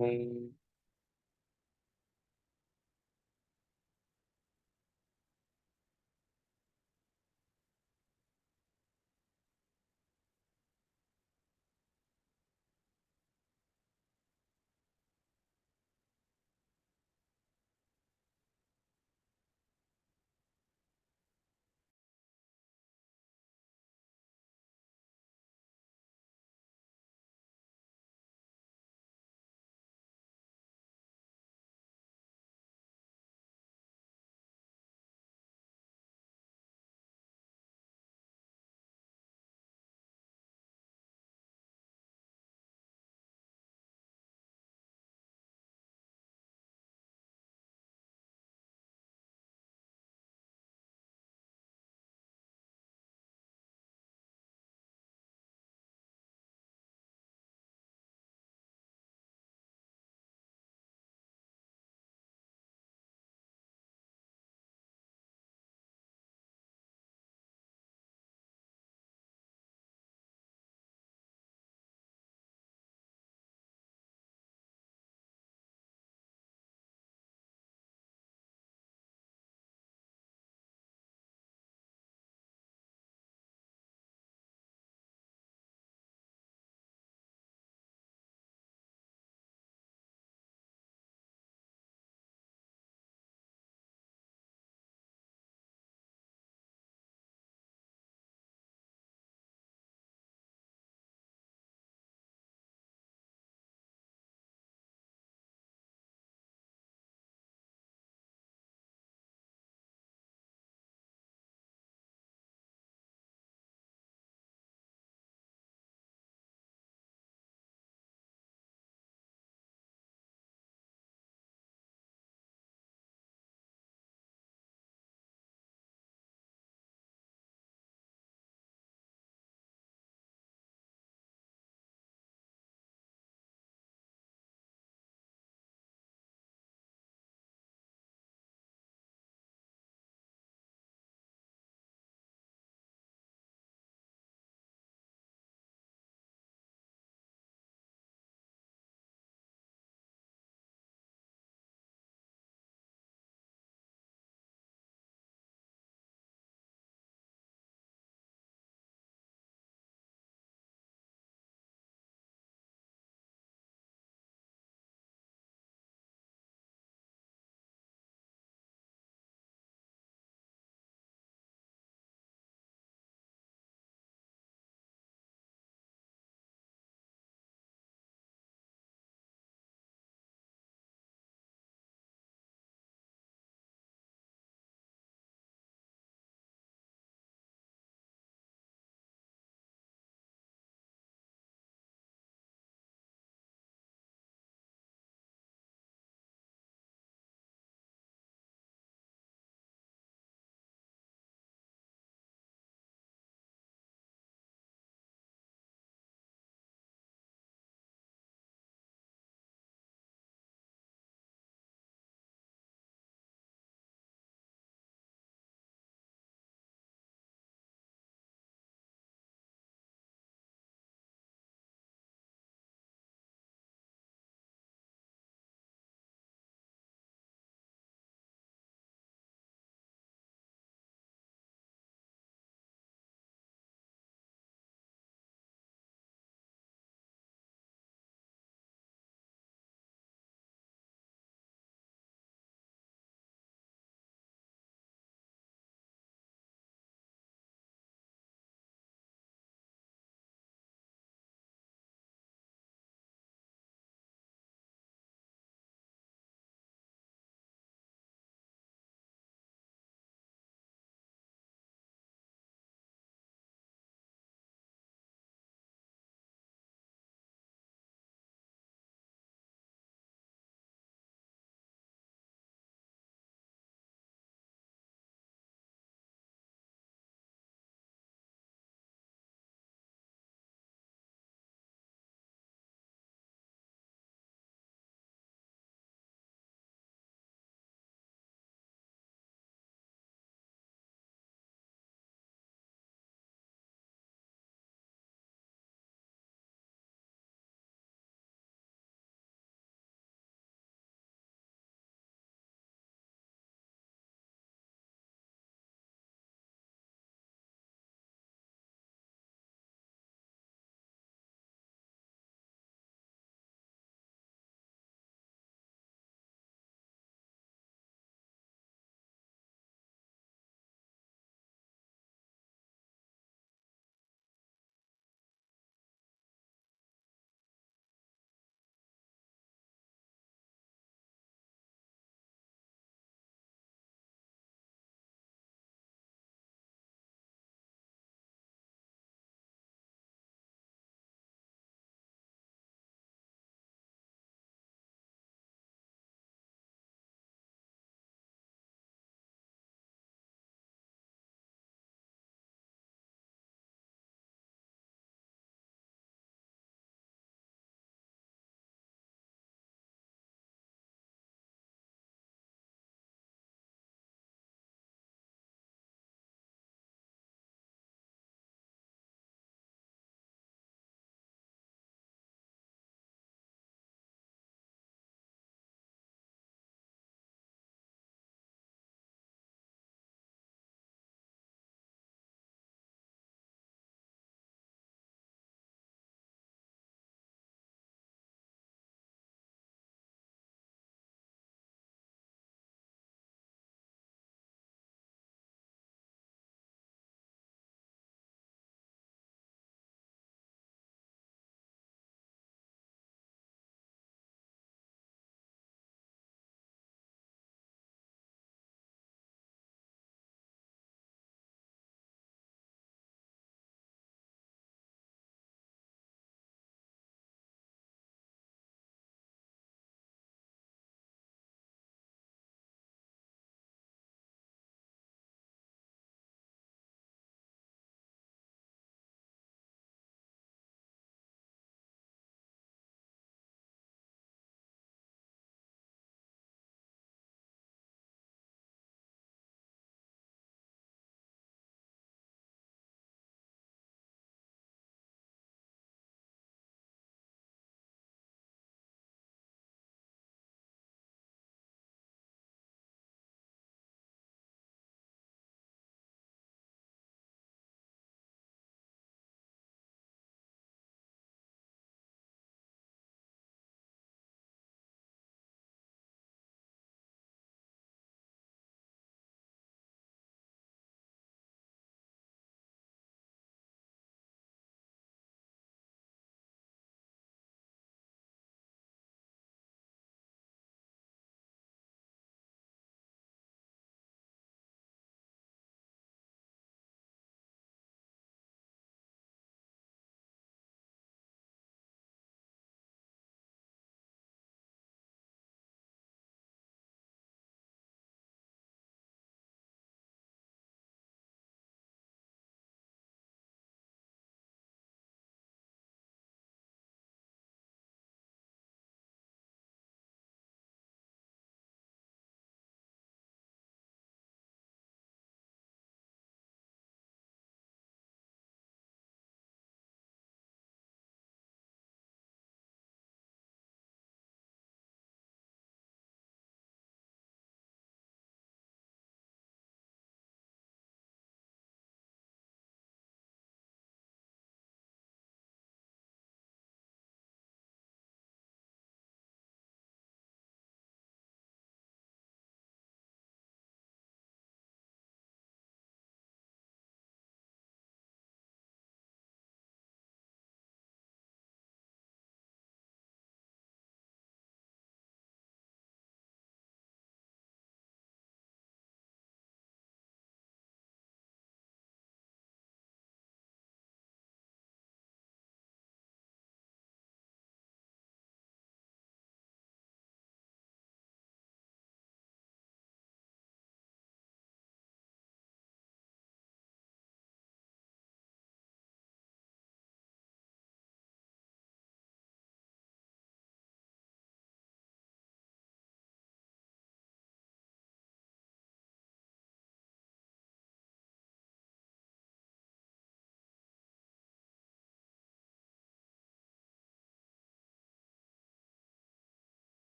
Hmm.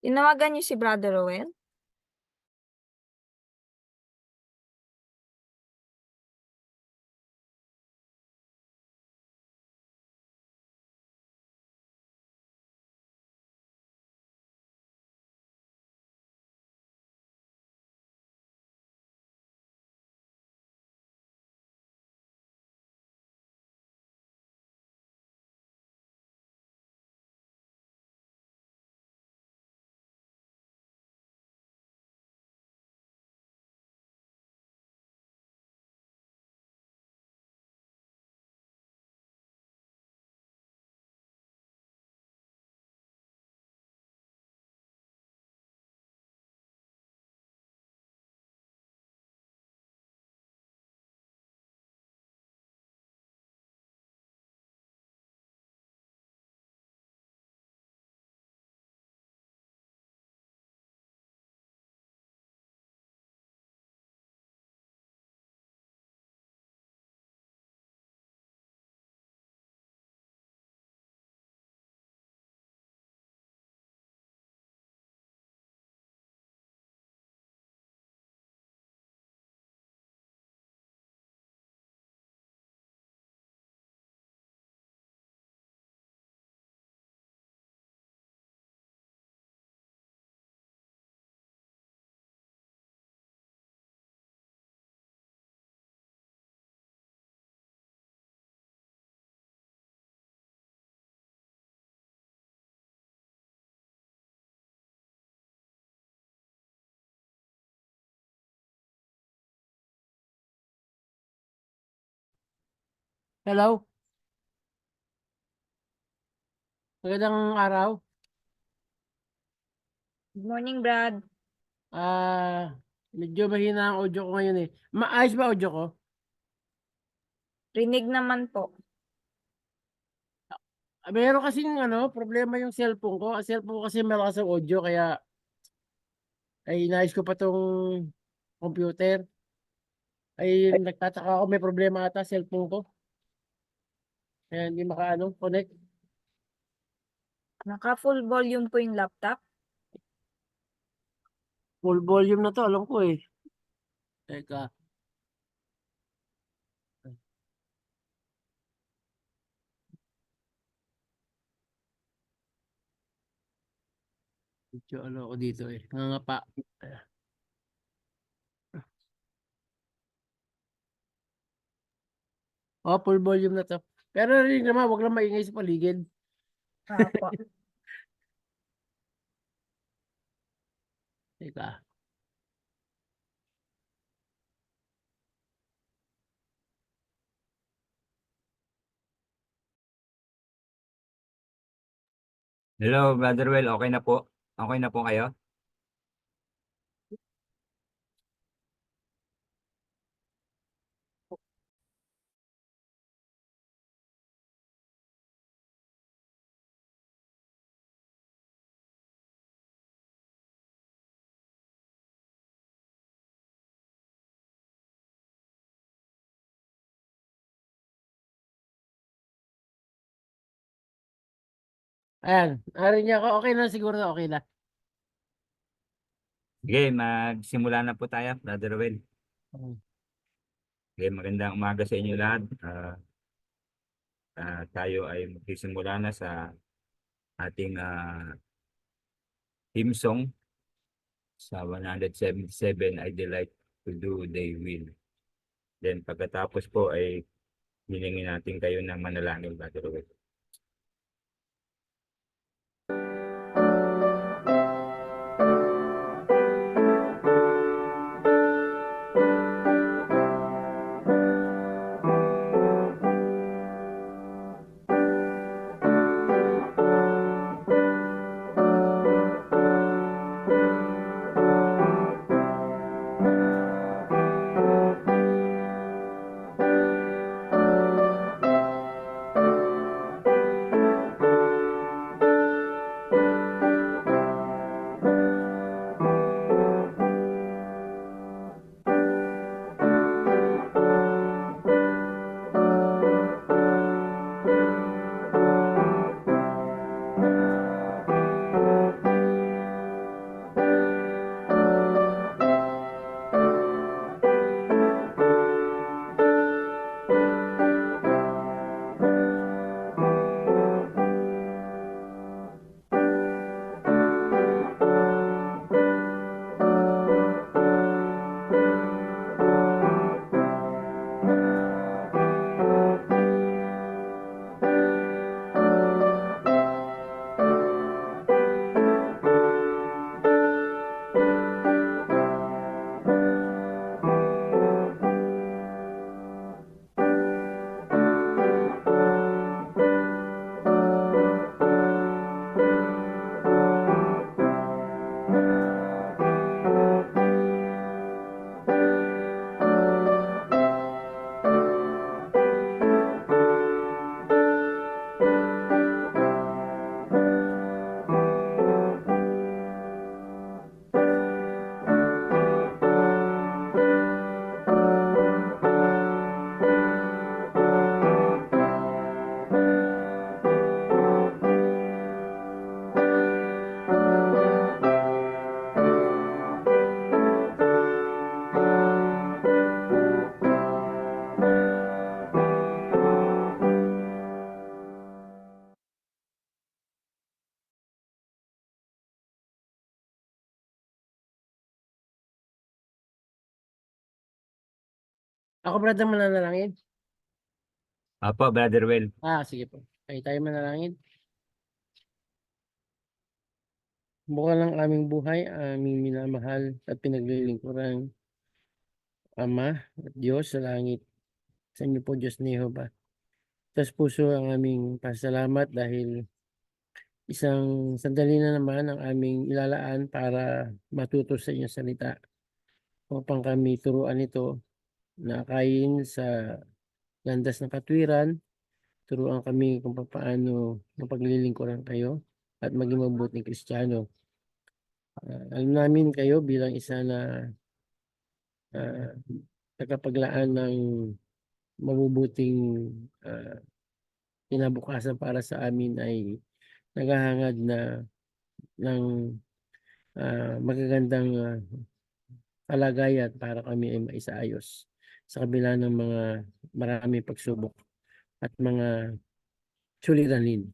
Tinawagan niyo si Brother Rowell? Hello, magandang araw. Good morning, Brad. Medyo mahina ang audio ko ngayon eh. Maayos ba audio ko? Rinig naman po. Meron kasing problema yung cellphone ko. Ang cellphone ko kasi malakas ang audio kaya ay inayos ko pa tong computer. Ay nagtataka ako may problema ata cellphone ko. Kaya hindi connect. Naka full volume po yung laptop. Full volume na to, alam ko eh. Teka. Medyo ako dito eh. Ngangapa. Oh, full volume na to. Pero rin naman, wag lang maingay sa paligid. Apo. Teka. Hello, Brother Well, okay na po? Okay na po kayo? Ayan. Narinig niya ako. Okay na siguro na okay na. Sige, magsimula na po tayo, Brother Well. Hmm. Sige, magandang umaga sa inyo lahat. Tayo ay magsisimula na sa ating theme song sa 177, I Delight to Do Thy Will. Then pagkatapos po ay hilingin natin kayo ng manalangin, Brother Well. Ako brother mananalangin. Apo, Brother Well. Sige po. Kaya tayo manalangin. Bukal ng aming buhay, aming minamahal at pinaglilingkuran Ama at Diyos sa langit. Sa inyo po, Diyos ni Jehovah. Sa puso ang aming pasalamat dahil isang sandali na naman ang aming ilalaan para matuto sa inyong salita upang kami turuan ito na akayin sa landas ng katwiran. Turuan kami kung paano mapaglilingkuran kayo at maging mabuting Kristiyano. Alam namin kayo bilang isa na tagapaglaan ng mabubuting kinabukasan para sa amin ay naghahangad na ng magagandang kalagayan para kami ay maisaayos sa kabila ng mga maraming pagsubok at mga suliranin.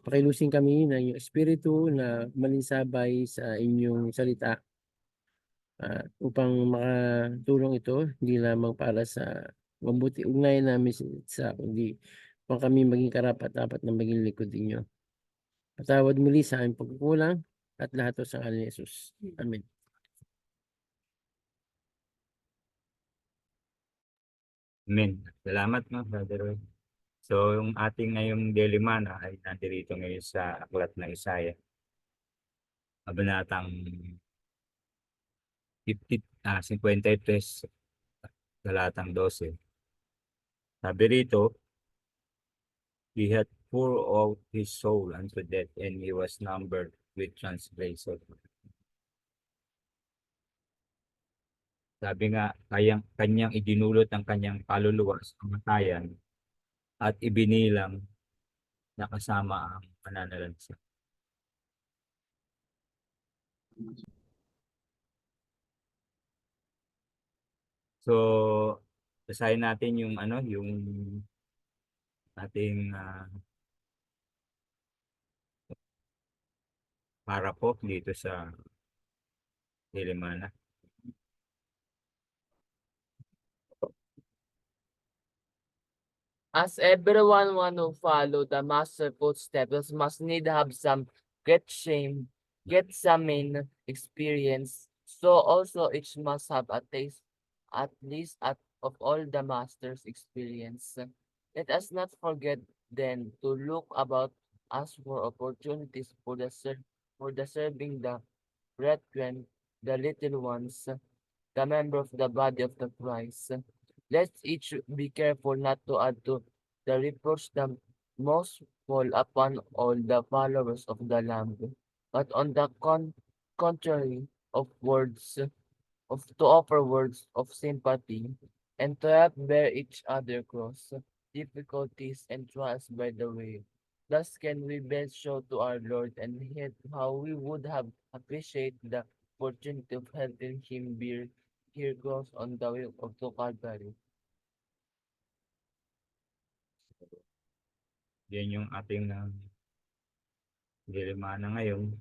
Pakilusin kami ng inyong espiritu na malinsabay sa inyong salita upang makatulong ito hindi lamang para sa mabuti ugnayan namin sa kundi upang kami maging karapat-dapat na maging likod ninyo. Patawad muli sa aming pagkukulang at lahat ito sa ngalan ni Jesus. Amen. Amen. Salamat, no, Brother Well. So, yung ating ngayong daily manna ay nandito ngayon sa aklat ng Isaiah. Kabanatang 53, talatang 12. Sabi rito, he had poured out his soul unto death, and he was numbered with transgressors. Sabi nga, kanyang idinulot ang kanyang kaluluwa sa kamatayan at ibinilang na kasama ang pananalansa. So, basahin natin yung ating para po dito sa daily manna. As everyone who follow the master footsteps must need have some Gethsemane experience. So also each must have a taste at least of all the master's experience. Let us not forget then to look about us for opportunities for the serving the brethren, the little ones, the member of the body of the Christ. Let's each be careful not to add to the reproach the most fall upon all the followers of the Lamb, but on the contrary to offer words of sympathy and to help bear each other cross, difficulties and trials by the way. Thus can we best show to our Lord and yet how we would have appreciated the opportunity of helping him bear here cross on the way of to Calvary. Yan yung ating daily manna ngayon.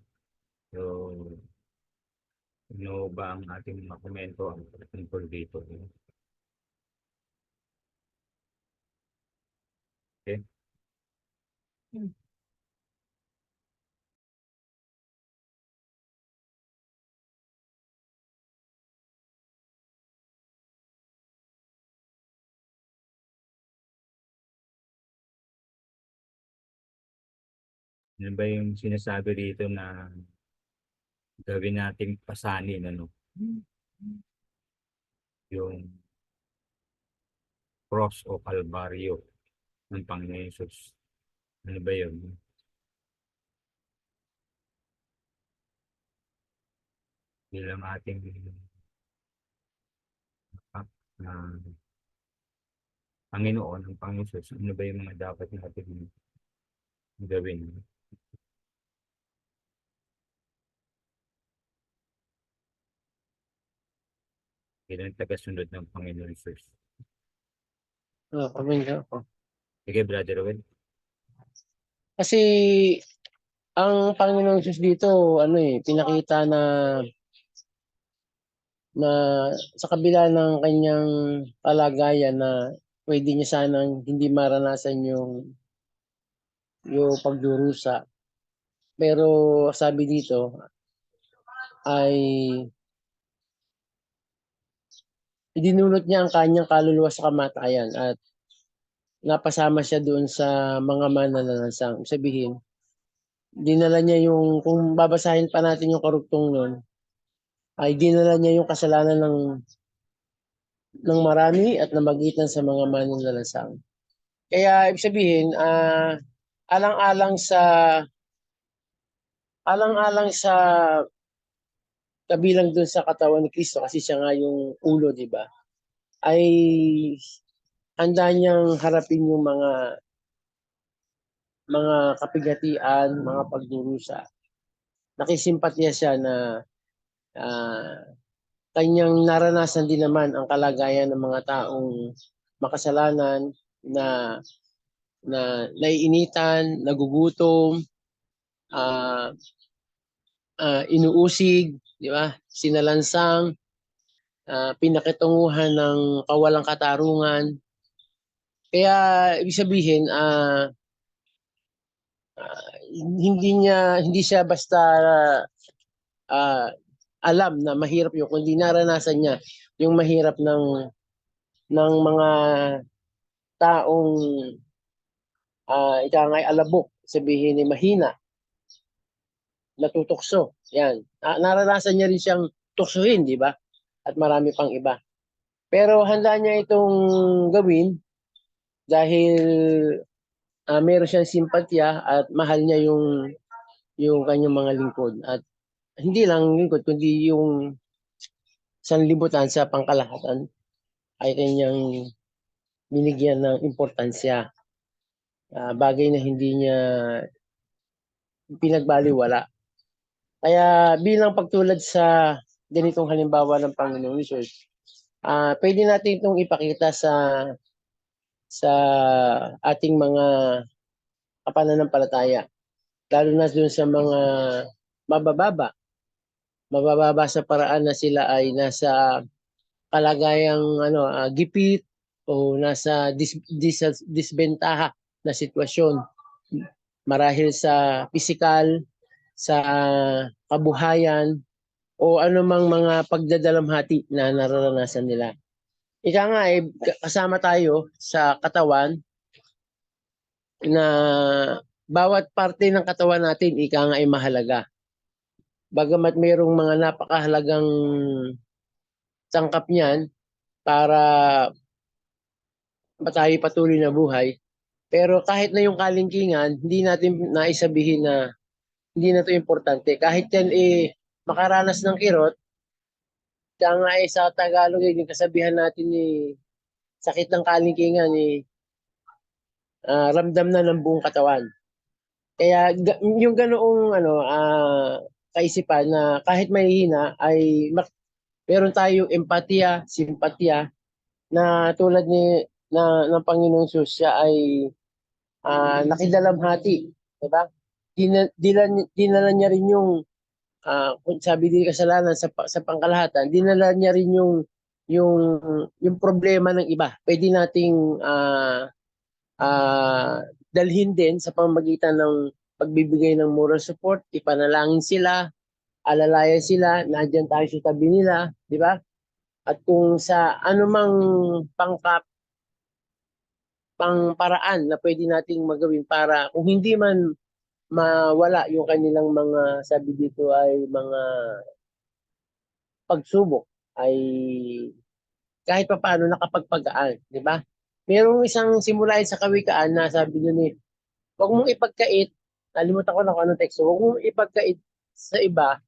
So, ano ba ang ating makomento ang tungkol dito? Okay. Ano ba yung sinasabi dito na gawin nating pasanin, yung cross o kalbaryo ng Panginoon Jesus. Ano ba yun? Bilang ating Panginoon, ang Panginoon Jesus, ano ba yung mga dapat natin gawin? Bilang tagasunod ng Panginoon Jesus. Amen ka po. Sige, Brother Owen. Kasi ang Panginoong Jesus dito, pinakita na na sa kabila ng kanyang kalagayan na pwede niya sanang hindi maranasan yung pagdurusa. Pero sabi dito ay idinulot niya ang kanyang kaluluwa sa kamatayan at napasama siya doon sa mga mananalansang. Ibig sabihin, dinala niya yung, kung babasahin pa natin yung karugtong nun, ay dinala niya yung kasalanan ng marami at namagitan sa mga mananalansang. Kaya ibig sabihin, alang-alang sa kabilang doon sa katawan ni Kristo kasi siya nga yung ulo, di ba? Ay handa niyang harapin yung mga kapigatian, mga pagdurusa. Nakisimpatya siya na kanyang naranasan din naman ang kalagayan ng mga taong makasalanan na naiinitan, nagugutom, ah, inuusig, di ba? Sinalansang, pinakitunguhan ng kawalang katarungan. Kaya ibig sabihin, hindi siya basta alam na mahirap yun, kundi naranasan niya yung mahirap ng mga taong ika nga'y alabok, sabihin ni mahina, natutokso. Yan. Naranasan niya rin siyang tuksohin, di ba? At marami pang iba. Pero handa niya itong gawin dahil meron siyang simpatya at mahal niya yung kanyang mga lingkod. At hindi lang lingkod, kundi yung sanlibutan sa pangkalahatan ay kanyang binigyan ng importansya. Bagay na hindi niya pinagbaliwala. Kaya bilang pagtulad sa ganitong halimbawa ng Panginoong Hesus, pwede natin itong ipakita sa ating mga kapananampalataya. Lalo na dun sa mga mabababa sa paraan na sila ay nasa kalagayang gipit o nasa disbentaha na sitwasyon marahil sa pisikal, sa kabuhayan o anumang mga pagdadalamhati na nararanasan nila. Ika nga kasama tayo sa katawan na bawat parte ng katawan natin ika nga ay mahalaga. Bagamat mayroong mga napakahalagang sangkap niyan para tayo patuloy na buhay, pero kahit na yung kalingkingan, hindi natin naisabihin na hindi na to importante. Kahit yan makaranas ng kirot, kaya nga sa Tagalog yung kasabihan natin sakit ng kalingkingan ramdam na ng buong katawan. Kaya yung ganoong kaisipan na kahit mahihina ay meron tayong empatiya, simpatya na tulad ng Panginoong Hesus, siya ay nakidalamhati, di ba? Dinala niya rin yung kung sabi din kasalanan sa pangkalahatan, dinala niya rin yung problema ng iba. Pwede nating dalhin din sa pamamagitan ng pagbibigay ng moral support, ipanalangin sila, alalayan sila, nandiyan tayo sa tabi nila, di ba? At kung sa anumang pangparaan na pwede nating magawin para kung hindi man mawala yung kanilang mga, sabi dito ay mga pagsubok, ay kahit pa paano nakapagpagaan, di ba? Merong isang simulain sa Kawikaan na sabi doon huwag mong ipagkait, nalimutan ko na kung anong teksto, huwag mong ipagkait sa iba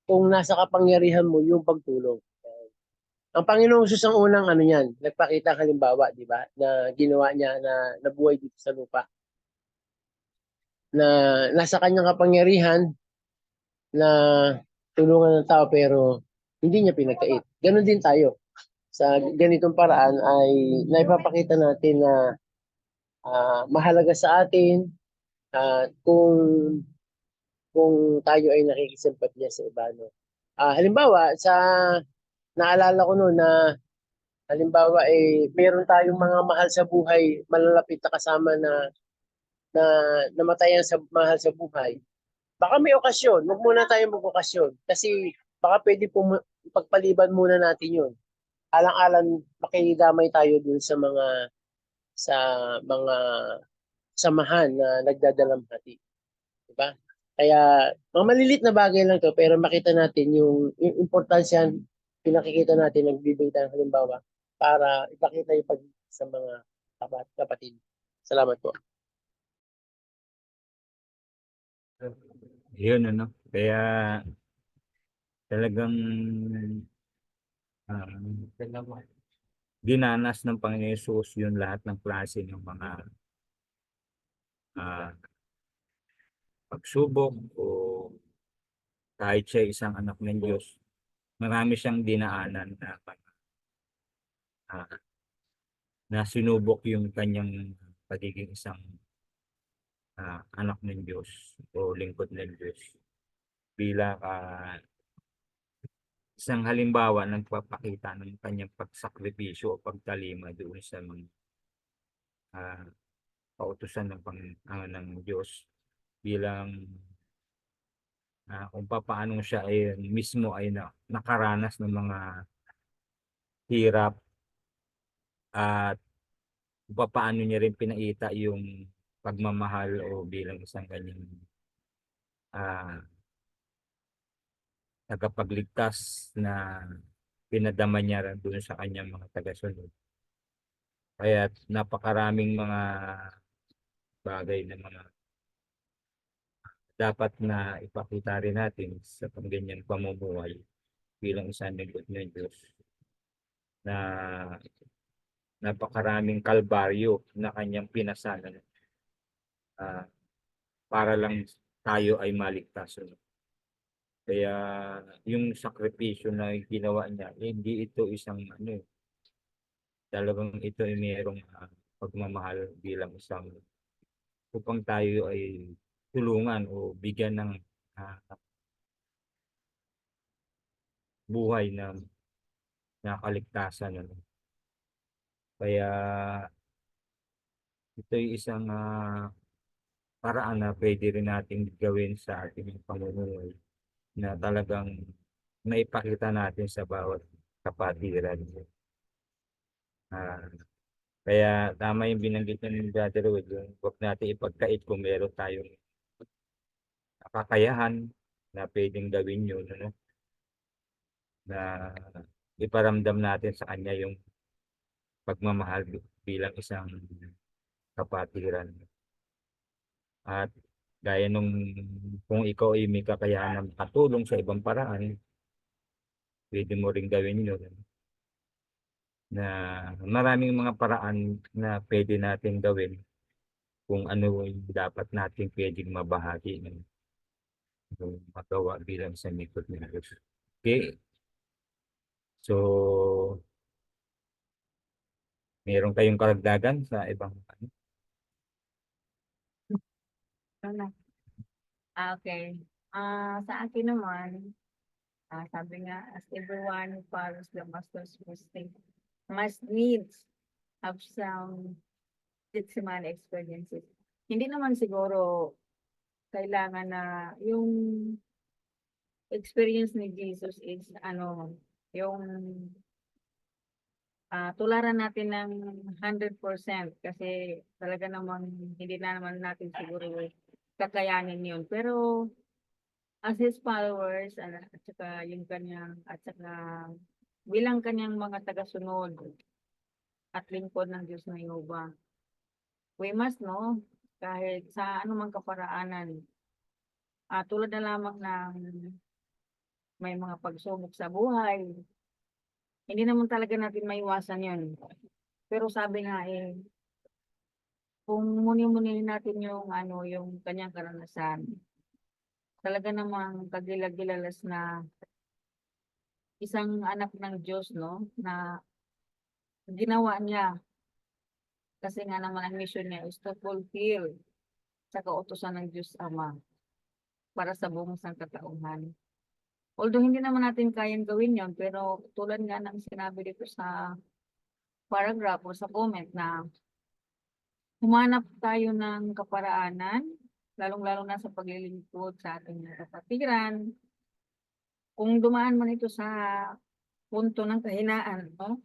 kung nasa kapangyarihan mo yung pagtulong. Ang Panginoong Hesus ang unang nagpakita halimbawa, di ba, na ginawa niya na nabuhay dito sa lupa. Na nasa kanyang kapangyarihan na tulungan ng tao pero hindi niya pinagkait. Ganon din tayo. Sa ganitong paraan ay naipapakita natin na mahalaga sa atin kung tayo ay nakikisimpatya sa iba. Halimbawa, sa naalala ko noon na halimbawa meron tayong mga mahal sa buhay, malalapit na kasama na namatayan sa mahal sa buhay. Baka may okasyon, huwag muna tayo mag-okasyon kasi baka pwede pagpaliban muna natin 'yun. Alang-alang makidamay tayo dun sa mga samahan na nagdadalamhati, di ba? Kaya mga malilit na bagay lang to pero makita natin yung importansya, pinakikita natin nagbibigay tayo ng halimbawa para ipakita yung pag sa mga kapatid. Salamat po. Yun, ano. Kaya talagang ah, dinanas ng Panginoon Yesus yung lahat ng klase ng mga ah, pagsubok o kahit siya isang anak ng Diyos, marami siyang dinaanan na ah, na sinubok yung kanyang pagiging isang anak ng Diyos o lingkod ng Diyos bilang isang halimbawa nagpapakita ng kanyang pagsakripisyo o pagtalima doon sa mga kautusan ng Diyos bilang kung paano siya ay mismo ay nakaranas ng mga hirap at kung paano niya rin pinaita yung pagmamahal o bilang isang kanyang tagapagligtas na pinadama niya rin doon sa kanyang mga tagasunod. Kaya napakaraming mga bagay na mga dapat na ipakita rin natin sa ganyan pamumuhay bilang isang lingkod ng Diyos na napakaraming kalbaryo na kanyang pinasanan para lang tayo ay maligtas. Kaya yung sakripisyo na ginawa niya, hindi ito isang talagang ito ay mayroong pagmamahal bilang isang upang tayo ay tulungan o bigyan ng buhay na kaligtasan. Kaya ito ay isang paraan na pwede rin natin gawin sa ating pamumuhay na talagang maipakita natin sa bawat kapatiran. Kaya tama yung binanggit ng Brother Will, yung huwag natin ipagkait kung meron tayong kakayahan na pwedeng gawin yun, na iparamdam natin sa kanya yung pagmamahal bilang isang kapatiran. At gaya nung kung ikaw ay may kakayahan ng katulong sa ibang paraan, pwede mo rin gawin yun. Na maraming mga paraan na pwede natin gawin kung ano yung dapat natin pwedeng mabahagi ng magawa bilang sa lingkod ng Diyos. Okay? So, meron kayong karagdagan sa ibang Okay. Sa akin naman, sabi nga, as everyone who follows the master's mistake must needs have some Gethsemane experiences. Hindi naman siguro kailangan na yung experience ni Jesus is yung tularan natin ng 100% kasi talaga namang hindi na naman natin siguro kakayanin yun. Pero as his followers, at saka bilang kanyang mga tagasunod at lingkod ng Diyos na Yehova, we must know, kahit sa anumang kaparaanan, tulad na lamang ng may mga pagsubok sa buhay, hindi naman talaga natin maiwasan yun. Pero sabi nga kung muni-muni natin yung kanyang karanasan, talaga namang kagilag-gilalas na isang anak ng Diyos, na ginawa niya. Kasi nga naman ang mission niya is to fulfill sa kautusan ng Diyos Ama para sa buong sangkatauhan. Although hindi naman natin kayang gawin yon, pero tulad nga ng sinabi dito sa paragraph o sa comment na humanap tayo ng kaparaanan, lalong-lalo na sa paglilingkod sa ating mga kapatiran. Kung dumaan man ito sa punto ng kahinaan, no?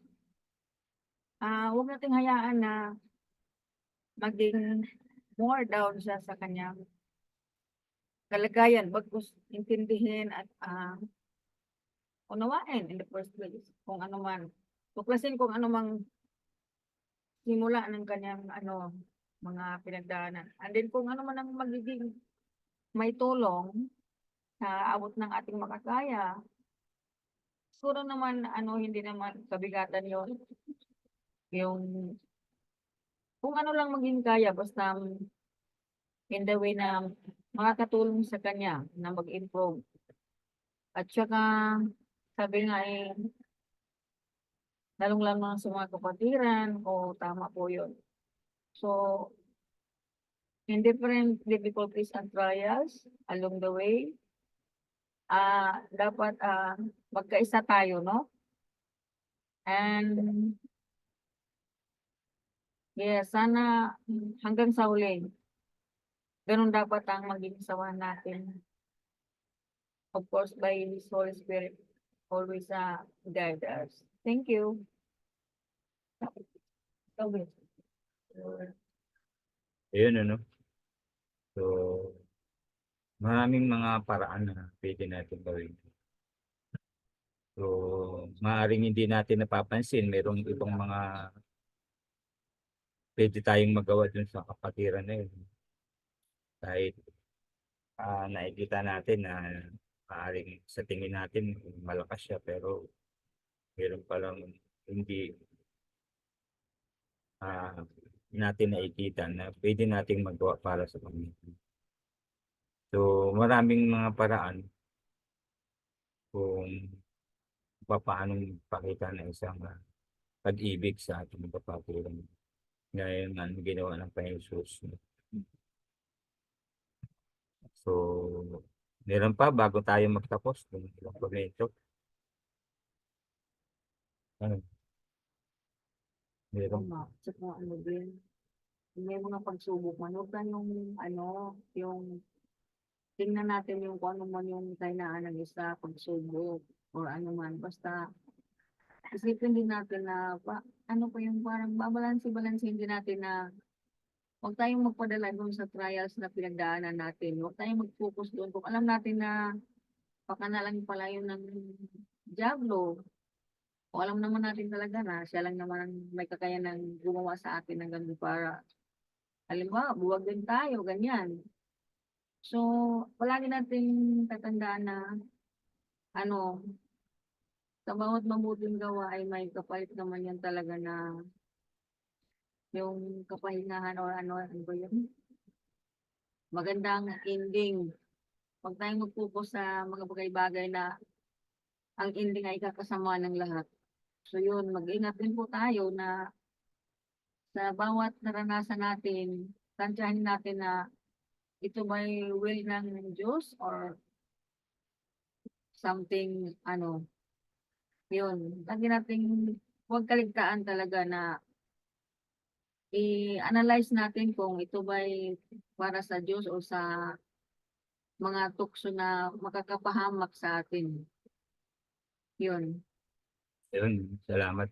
Huwag nating hayaan na maging more down siya sa kanyang kalagayan, bagkus intindihin at unawain in the first place kung ano man. Tuklasin kung ano mang simula ng kanyang mga pinagdaanan. And then kung ano man ang magiging may tulong sa abot ng ating makakaya, siguro naman hindi naman kabigatan yon. Yung kung ano lang maging kaya basta in the way na makakatulong sa kanya na mag-improve. At saka sabi nga lalong-lalo sa mga kapatiran, o tama po yun. So, in different difficulties and trials along the way, dapat magkaisa tayo, no? And yes, sana hanggang sa huli, ganun dapat ang maging sawa natin. Of course, by His Holy Spirit, always guide us. Thank you. Okay. Ayun, ano. So, maraming mga paraan na pwede natin gawin. So, maaaring hindi natin napapansin, merong ibang mga pwede tayong magawa dun sa kapatiran na yun. Kahit nakikita natin na maaaring sa tingin natin malakas siya, pero meron palang hindi natin nakikita na pwede nating magawa para sa kanya. So, maraming mga paraan kung paano pakita ng isang pag-ibig sa ating kapatiran. Ngayon ang ginawa ng Panginoon Jesus. So, meron pa bago tayo magtapos ng ilang komento. Ano? Meron. Tama. Tsaka din, may mga pagsubok man, huwag tayong yung tingnan natin yung kung ano man yung kainaan ng isa, pagsubok, or ano man, basta isipin din natin na ano pa yung parang babalansi-balansin din natin na huwag tayong magpadala doon sa trials na pinagdaanan natin. Huwag tayong mag-focus doon. Kung alam natin na baka na lang pala yun ng Diablo, o alam naman natin talaga na siya lang naman ang may kakayanang gumawa sa atin ng ganun para, halimbawa, buwag din tayo, ganyan. So, palagi natin tatandaan na sa bawat mabuting gawa ay may kapalit naman yan talaga na yung kapahingahan or ano ba yun? Magandang ending. Huwag tayong mag-focus sa mga bagay-bagay na ang ending ay kakasama ng lahat. So yun, mag-ingat din po tayo na sa bawat naranasan natin, tansyahin natin na ito may will ng Diyos or something, yun. Lagi nating huwag kaligtaan talaga na i-analyze natin kung ito ba'y para sa Diyos o sa mga tukso na makakapahamak sa atin. Yun. Ayun, salamat.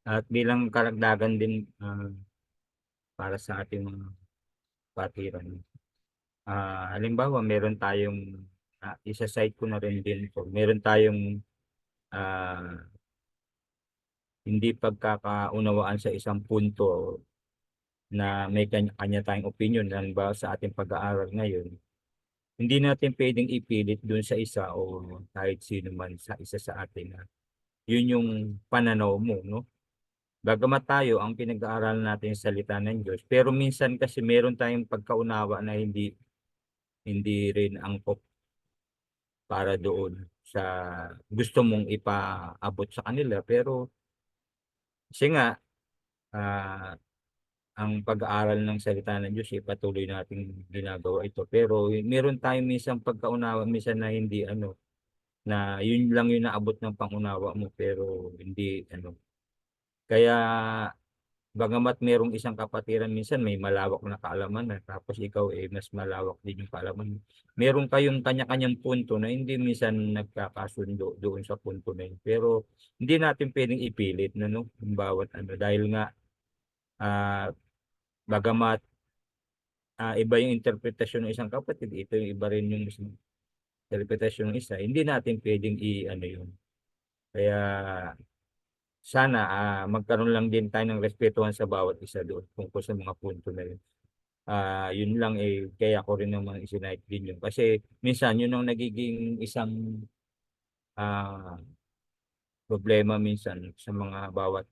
At bilang karagdagan din para sa ating mga kapatiran. Halimbawa, meron tayong isa-cite ko na rin din po. Meron tayong hindi pagkakaunawaan sa isang punto na may kanya tayong opinion. Halimbawa sa ating pag-aaral ngayon, hindi natin pwedeng ipilit dun sa isa o kahit sino man sa isa sa atin na yun yung pananaw mo, no? Bagamat tayo ang pinag-aaralan natin sa salita ng Diyos, pero minsan kasi meron tayong pagkaunawa na hindi rin angkop para doon sa gusto mong ipaabot sa kanila. Pero kasi nga ang pag-aaral ng salita ng Diyos patuloy nating ginagawa ito, pero meron tayong minsan pagkaunawa minsan na na yun lang yung naabot ng pangunawa mo pero hindi ano. Kaya bagamat merong isang kapatiran minsan may malawak na kaalaman na tapos ikaw mas malawak din yung kaalaman mo. Meron kayong kanya-kanyang punto na hindi minsan nagkakasundo doon sa punto na yun. Pero hindi natin pwedeng ipilit na no, yung bawat ano dahil nga ah, bagamat iba yung interpretasyon ng isang kapatid, ito yung iba rin yung isang interpretasyon ng isa, hindi natin pwedeng ano yun. Kaya sana magkaroon lang din tayo ng respetuhan sa bawat isa doon tungkol sa mga punto na yun. Yun lang kaya ko rin naman isinight din yun. Kasi minsan yun ang nagiging isang ah, problema minsan sa mga bawat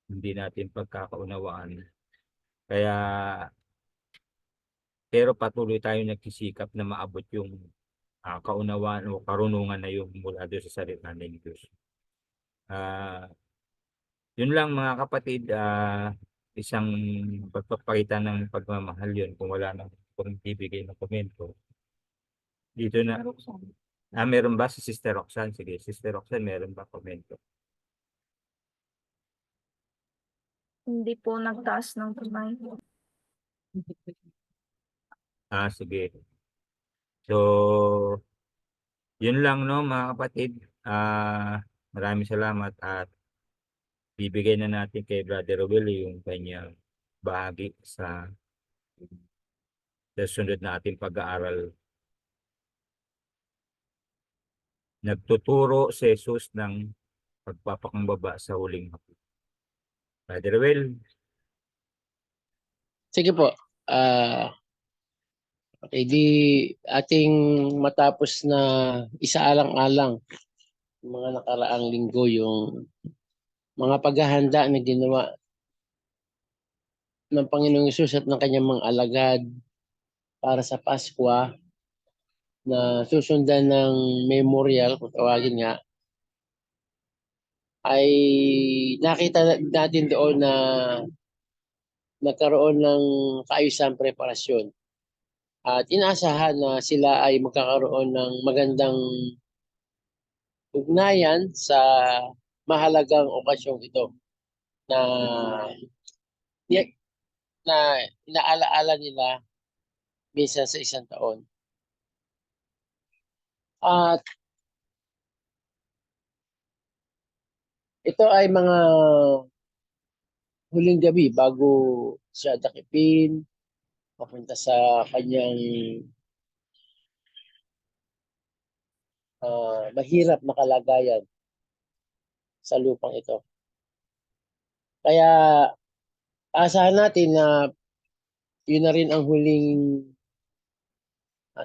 hindi natin pagkakaunawaan. Kaya pero patuloy tayo nagsisikap na maabot yung kaunawaan o karunungan na yung mula doon sa salita ng Diyos. Ah, Yun lang mga kapatid, isang pagpapakita ng pagmamahal yun kung wala nang kung bibigay ng komento. Dito na, meron ba si Sister Roxanne? Sige, Sister Roxanne, meron ba komento? Hindi po nagtaas ng kamay. Sige. So, yun lang no mga kapatid. Maraming salamat at bibigay na natin kay Brother Willie yung kanyang bahagi sa sunod nating pag-aaral. Nagtuturo si Jesus ng pagpapakumbaba sa huling hapon. Brother Will, Sige po. Okay, di ating matapos na isaalang-alang yung mga nakaraang linggo yung mga paghahanda na ginawa ng Panginoong Hesus at ng kanyang mga alagad para sa Paskwa na susundan ng memorial, kung tawagin nga, ay nakita natin doon na nagkaroon ng kaayusang preparasyon. At inaasahan na sila ay magkakaroon ng magandang ugnayan sa mahalagang okasyong ito na na inaalaala nila minsan sa isang taon. At ito ay mga huling gabi bago siya dakipin, papunta sa kanyang mahirap na kalagayan sa lupang ito. Kaya asahan natin na yun na rin ang huling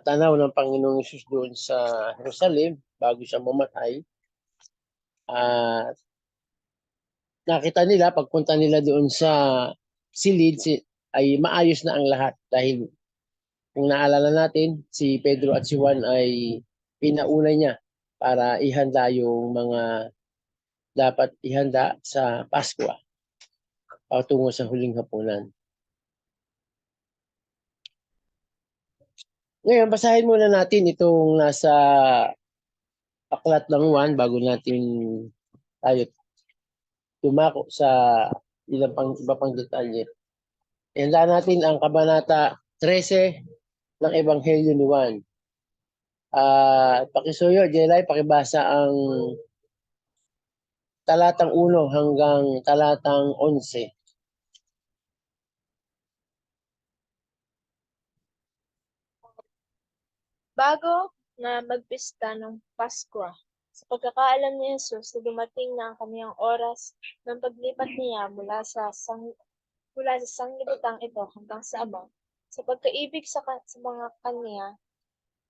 tanaw ng Panginoong Hesus doon sa Jerusalem bago siya mamatay. At nakita nila, pagpunta nila doon sa silid, ay maayos na ang lahat. Dahil kung naalala natin, si Pedro at si Juan ay pinauna niya para ihanda yung mga dapat ihanda sa Paskwa patungo sa huling hapunan. Ngayon, basahin muna natin itong nasa aklat ng Juan bago natin tayo tumako sa iba pang detalye. Ihanda natin ang kabanata 13 ng Ebanghelyo ni Juan. Pakisuyo, Jelay, pakibasa ang talatang 1 hanggang talatang 11. Bago na magpista ng Paskwa, sa pagkakaalam ni Jesus na dumating na ang kaniyang oras ng paglipat niya mula sa sanglibutang ito hanggang sa Ama, sa pagkaibig sa mga kanya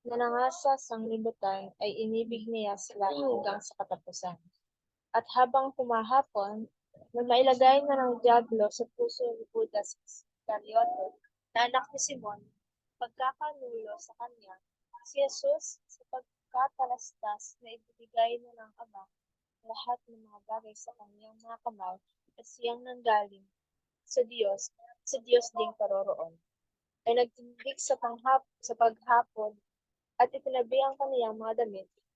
na nangasa sanglibutan ay inibig niya sila hanggang sa katapusan. At habang humahapon, na mailagay na ng dyablo sa puso ni Judas Iscariote, na anak ni Simon, pagkakanulo sa kanya, si Jesus sa pagkatalastas na ibibigay na ng Ama lahat ng mga bagay sa kanyang mga kamay at siyang nanggaling sa Diyos ding paroroon, ay nagtindig sa paghapon at itinabi ang kaniyang mga damit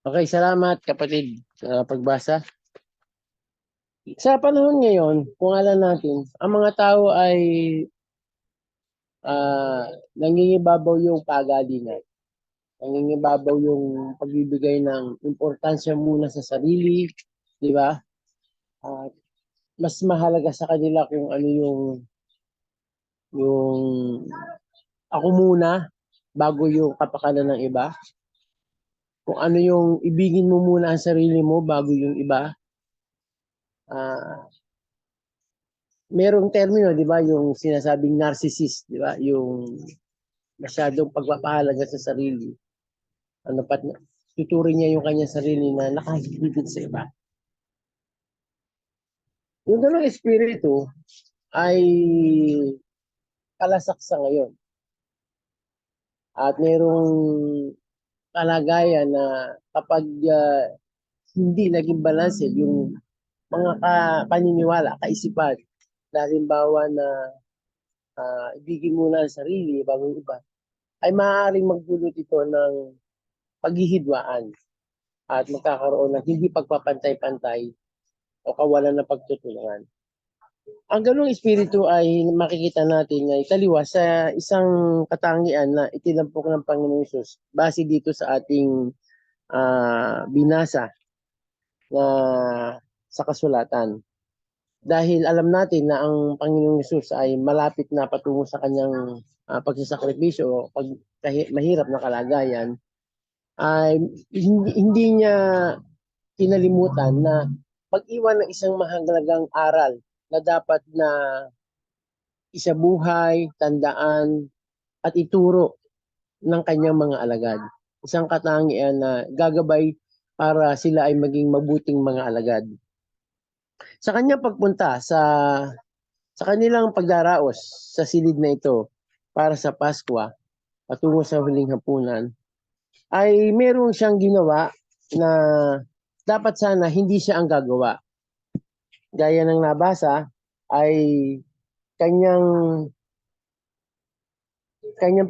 Okay, salamat kapatid sa pagbasa. Sa panahon ngayon, kung alam natin, ang mga tao ay nangingibabaw yung pagalingan. Nangingibabaw yung pagbibigay ng importansya muna sa sarili, di ba? At mas mahalaga sa kanila kung ano yung ako muna bago yung kapakanan ng iba. Kung ano yung ibigin mo muna ang sarili mo bago yung iba. Merong termino, di ba, yung sinasabing narcissist, di ba? Yung masyadong pagpapahalaga sa sarili. Ano pat tuturing niya yung kanya sarili na nakahigit sa iba. Yung ganong espiritu ay kalasak sa ngayon. At merong kalagayan na kapag hindi naging balanse yung mga paniniwala, kaisipan, na halimbawa na ibigin muna ang sarili bago yung iba, ay maaaring magdulot ito ng paghihidwaan at magkakaroon ng hindi pagpapantay-pantay o kawalan ng pagtutulungan. Ang ganung espiritu ay makikita natin ay taliwas sa isang katangian na itinampok ng Panginoon Hesus base dito sa ating binasa na sa kasulatan. Dahil alam natin na ang Panginoong Hesus ay malapit na patungo sa kanyang pagsasakripisyo, pag mahirap na kalagayan, ay hindi niya kinalimutan na pag-iwan ng isang mahalagang aral na dapat na isabuhay, tandaan, at ituro ng kanyang mga alagad. Isang katangian na gagabay para sila ay maging mabuting mga alagad. Sa kanyang pagpunta sa kanilang pagdaraos sa silid na ito para sa Paskwa patungo sa huling hapunan, ay meron siyang ginawa na dapat sana hindi siya ang gagawa. Gaya ng nabasa ay kanyang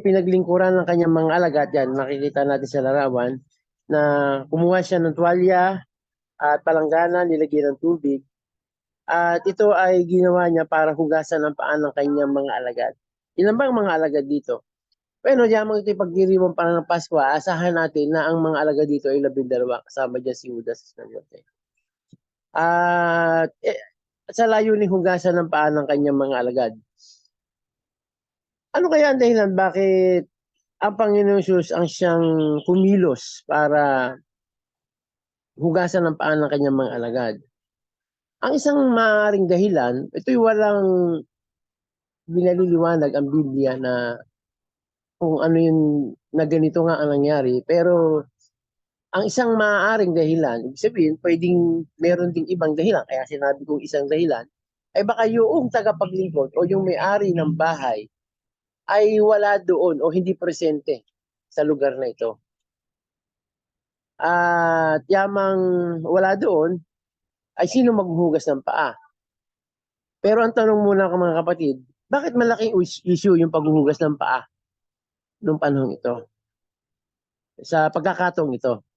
pinaglingkuran ng kanyang mga alagad. Yan, makikita natin sa larawan na kumuha siya ng tuwalya at palanggana, nilagyan ng tubig. At ito ay ginawa niya para hugasan ang paa ng kanyang mga alagad. Ilan ba ang mga alagad dito? Bueno, diyan ito pagdiriwang para ng Pasko, asahan natin na ang mga alagad dito ay 12, kasama dyan si Judas Iscariote. At sa layuning hugasan ng paa ng kanyang mga alagad. Ano kaya ang dahilan bakit ang Panginoon Jesus ang siyang kumilos para hugasan ng paa ng kanyang mga alagad? Ang isang maaaring dahilan, ito'y walang binaliliwanag ang Biblia na kung ano yung na ganito nga ang nangyari. Pero ang isang maaaring dahilan, ibig sabihin, pwedeng meron ding ibang dahilan. Kaya sinabi kong isang dahilan, ay baka yung tagapaglingkod o yung may-ari ng bahay ay wala doon o hindi presente sa lugar na ito. At yamang wala doon, ay sino maghuhugas ng paa? Pero ang tanong muna ko mga kapatid, bakit malaking issue yung paghuhugas ng paa noong panahon ito? Sa pagkakataong ito.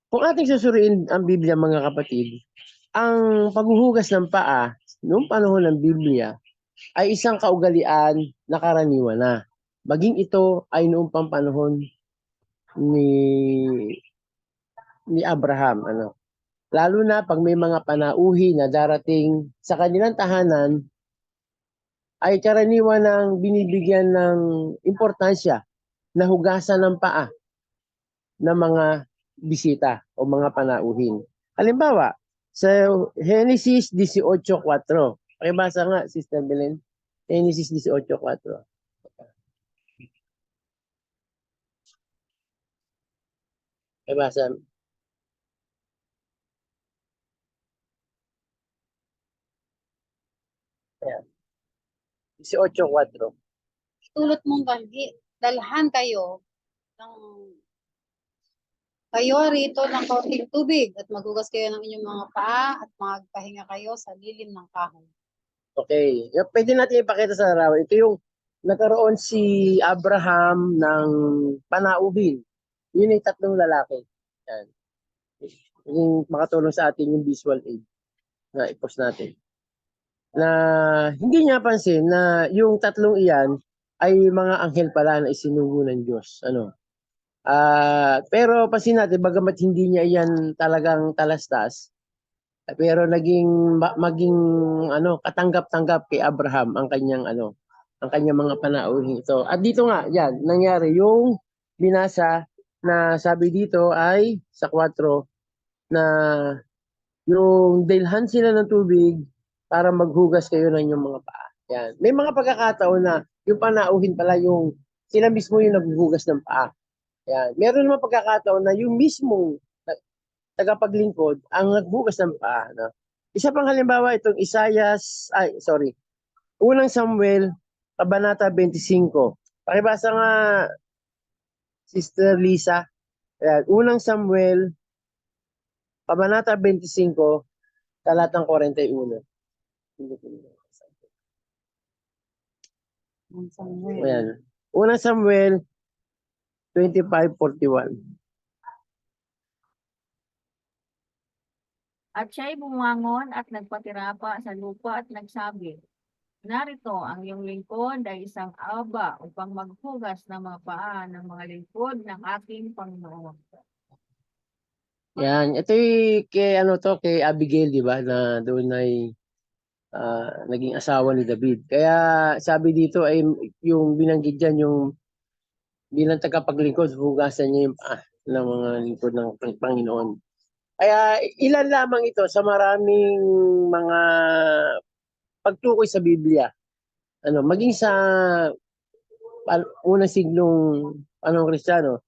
Kung ating susuriin ang Biblia mga kapatid, ang paghuhugas ng paa noong panahon ng Biblia ay isang kaugalian na karaniwan na. Maging ito ay noong panahon ni Abraham. Lalo na pag may mga panauhi na darating sa kanilang tahanan, ay karaniwan ng binibigyan ng importansya na hugasan ng paa ng mga bisita o mga panauhin. Halimbawa, sa Genesis 18:4. Pakibasa nga, Sister Belen. Genesis 18:4. Pakibasa. Ayan. 18:4. Tulot mong dalhan kayo rito ng kaunting tubig at maghugas kayo ng inyong mga paa at magpahinga kayo sa lilim ng kahoy. Okay. Pwede natin ipakita sa larawan. Ito yung nagkaroon si Abraham ng panauhin. Yun ay 3 lalaki. Yan. Yung makatulong sa atin yung visual aid na i-post natin. Na hindi niya pansin na yung tatlong iyan ay mga anghel pala na isinugo ng Diyos. Ano? Pero pansin natin, bagamat hindi niya iyan talagang talastas, pero maging katanggap-tanggap kay Abraham ang kanyang mga panauhin ito. At dito nga, yan, nangyari yung binasa na sabi dito ay sa 4 na yung dilhan sila ng tubig para maghugas kayo ng inyong mga paa. Yan. May mga pagkakataon na yung panauhin pala yung sila mismo yung naghuhugas ng paa. Yan. Meron naman pagkakataon na yung mismong tagapaglingkod ang naghugas ng paa. No? Isa pang halimbawa itong Unang Samuel, Kabanata 25. Pakibasa nga, Sister Lisa. Ayan. Unang Samuel, Kabanata 25, talatang 41. Ayan. Unang Samuel 25:41. At siya'y bumangon at nagpatirapa sa lupa at nagsabi, narito ang iyong lingkod ay isang aba upang maghugas ng mga paa ng mga lingkod ng aking Panginoon. Yan, ito kay Abigail, di ba, na doon ay naging asawa ni David. Kaya sabi dito ay yung binanggit diyan yung bilang tagapaglingkod, hugasan niya yung paa ng mga lingkod ng Panginoon. Kaya ilan lamang ito sa maraming mga pagtukoy sa Biblia. Maging sa unang siglong Kristiyano,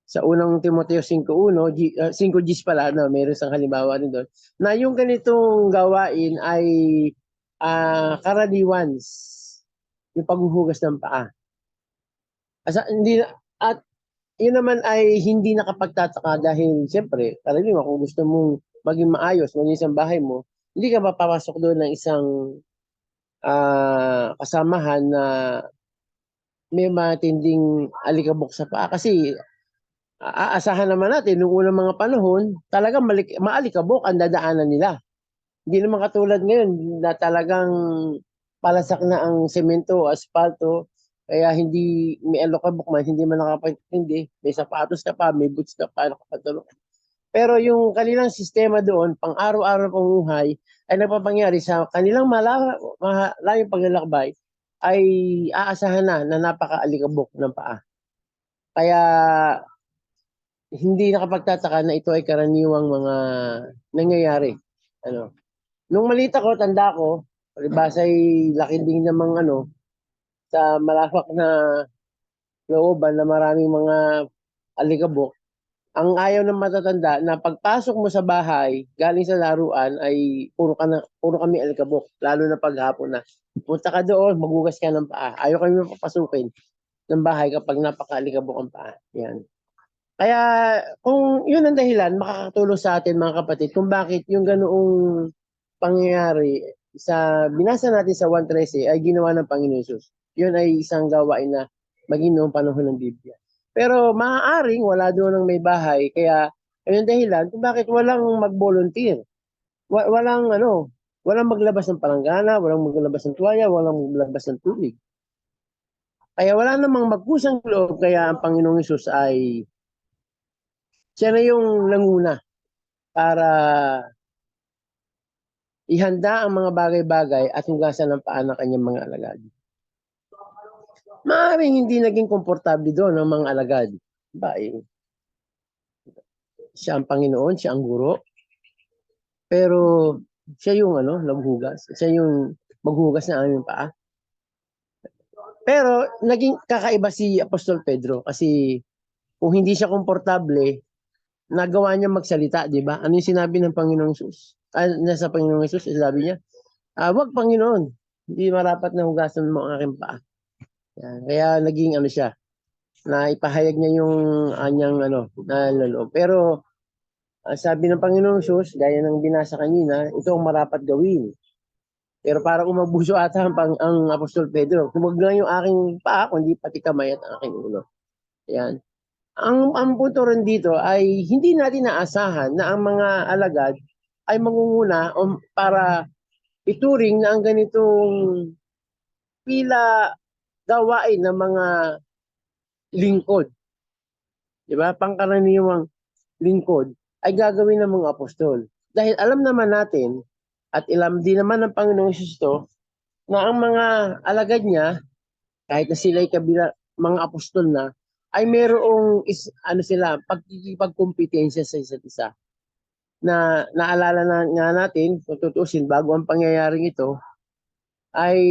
sa unang Timoteo 5:1, 5:10 pala, mayroon isang halimbawa rin doon, na yung ganitong gawain ay karaniwan, yung paghuhugas ng paa. At yun naman ay hindi nakapagtataka dahil siyempre, karaniwan kung gusto mong maging maayos, maging isang bahay mo, hindi ka mapapasok doon ng isang kasamahan na may matinding alikabok sa paa. Kasi aasahan naman natin, noong unang mga panahon, talagang maalikabok ang dadaanan nila. Hindi naman katulad ngayon na talagang palasak na ang semento o asfalto, kaya hindi may alikabok man, hindi man nakapagtindi, may sapatos ka pa, may boots ka pa, nakapatulog. Pero yung kanilang sistema doon, pang araw-araw pamumuhay, ay nagpapangyari sa kanilang malayong paglalakbay, ay aasahan na napaka-alikabok ng paa. Kaya hindi nakapagtataka na ito ay karaniwang mga nangyayari. Nung maliit ako, tanda ko, palibasa'y laki din namang sa malawak na looban na maraming mga alikabok. Ang ayaw ng matatanda na pagpasok mo sa bahay, galing sa laruan, ay puro kami alikabok, lalo na paghapon na. Punta ka doon, maghugas ka ng paa. Ayaw kami papasukin ng bahay kapag napaka-alikabok ang paa. Yan. Kaya kung yun ang dahilan, makakatulong sa atin mga kapatid kung bakit yung ganoong pangyayari sa binasa natin sa 1:13 ay ginawa ng Panginoon Hesus. Yun ay isang gawain na maging noong panahon ng Biblia. Pero maaaring wala doon ng may bahay, kaya ayun dahilan kung bakit walang mag-volunteer. Walang maglabas ng palanggana, walang maglabas ng tuwalya, walang maglabas ng tubig. Kaya wala namang magkusang loob, kaya ang Panginoong Hesus ay siya na yung nanguna para ihanda ang mga bagay-bagay at hugasan ng paa ng kanyang mga alagad. Maaaring hindi naging komportable doon ang mga alagad. Siya ang Panginoon, siya ang guro. Pero siya yung naghugas. Siya yung maghugas ng aming paa. Pero naging kakaiba si Apostol Pedro kasi kung hindi siya komportable, nagawa niya magsalita, di ba? Ano yung sinabi ng Panginoong Hesus? Nasa Panginoong Hesus, sabi niya, wag Panginoon, hindi marapat na hugasan mo ang aking paa. Yan. Kaya naging siya, na ipahayag niya yung anyang naloloob. Pero sabi ng Panginoong Hesus, gaya ng binasa kanina, ito ang marapat gawin. Pero parang umabuso ata ang Apostol Pedro. Huwag lang yung aking paa, kundi pati kamay at aking ulo. Yan. Ang punto rin dito ay hindi natin naasahan na ang mga alagad ay mangunguna para ituring na ang ganitong pila gawain ng mga lingkod, di ba? Pangkaraniwang lingkod ay gagawin ng mga apostol. Dahil alam naman natin at alam din naman ng Panginoong Hesus ito na ang mga alagad niya, kahit na sila ay mga apostol na, ay mayroong pagkikipagkompetensya sa isa't isa. Na naalala na nga natin, kung tutusin, bago ang pangyayaring ito, ay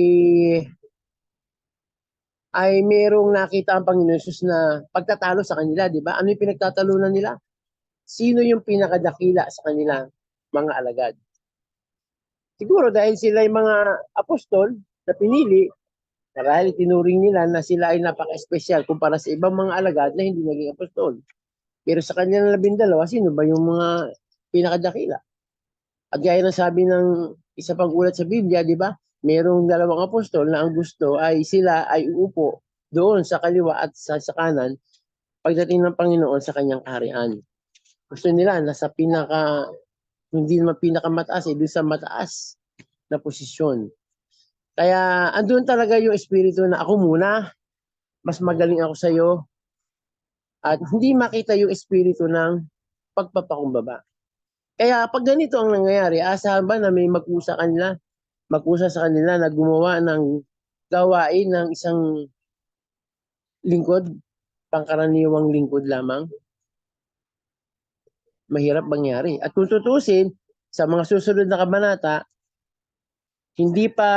mayroong nakita ang Panginoon Jesus na pagtatalo sa kanila, di ba? Ano yung pinagtatalunan nila? Sino yung pinakadakila sa kanila, mga alagad? Siguro dahil sila ay mga apostol na pinili, dahil tinuring nila na sila ay napaka-espesyal kumpara sa ibang mga alagad na hindi naging apostol. Pero sa kanya na 12, sino ba yung mga pinakadakila? At gaya ng sabi ng isa pang ulat sa Biblia, di ba? Merong 2 apostol na ang gusto ay sila ay uupo doon sa kaliwa at sa kanan pagdating ng Panginoon sa kanyang kaharian. Gusto nila nasa hindi naman pinakamataas, doon sa mataas na posisyon. Kaya andun talaga yung espiritu na ako muna, mas magaling ako sa iyo, at hindi makita yung espiritu ng pagpapakumbaba. Kaya pag ganito ang nangyayari, asahan ba na may magkusa sa kanila na gumawa ng gawain ng isang lingkod, pangkaraniwang lingkod lamang? Mahirap mangyari. At kung tutusin, sa mga susunod na kabanata, hindi pa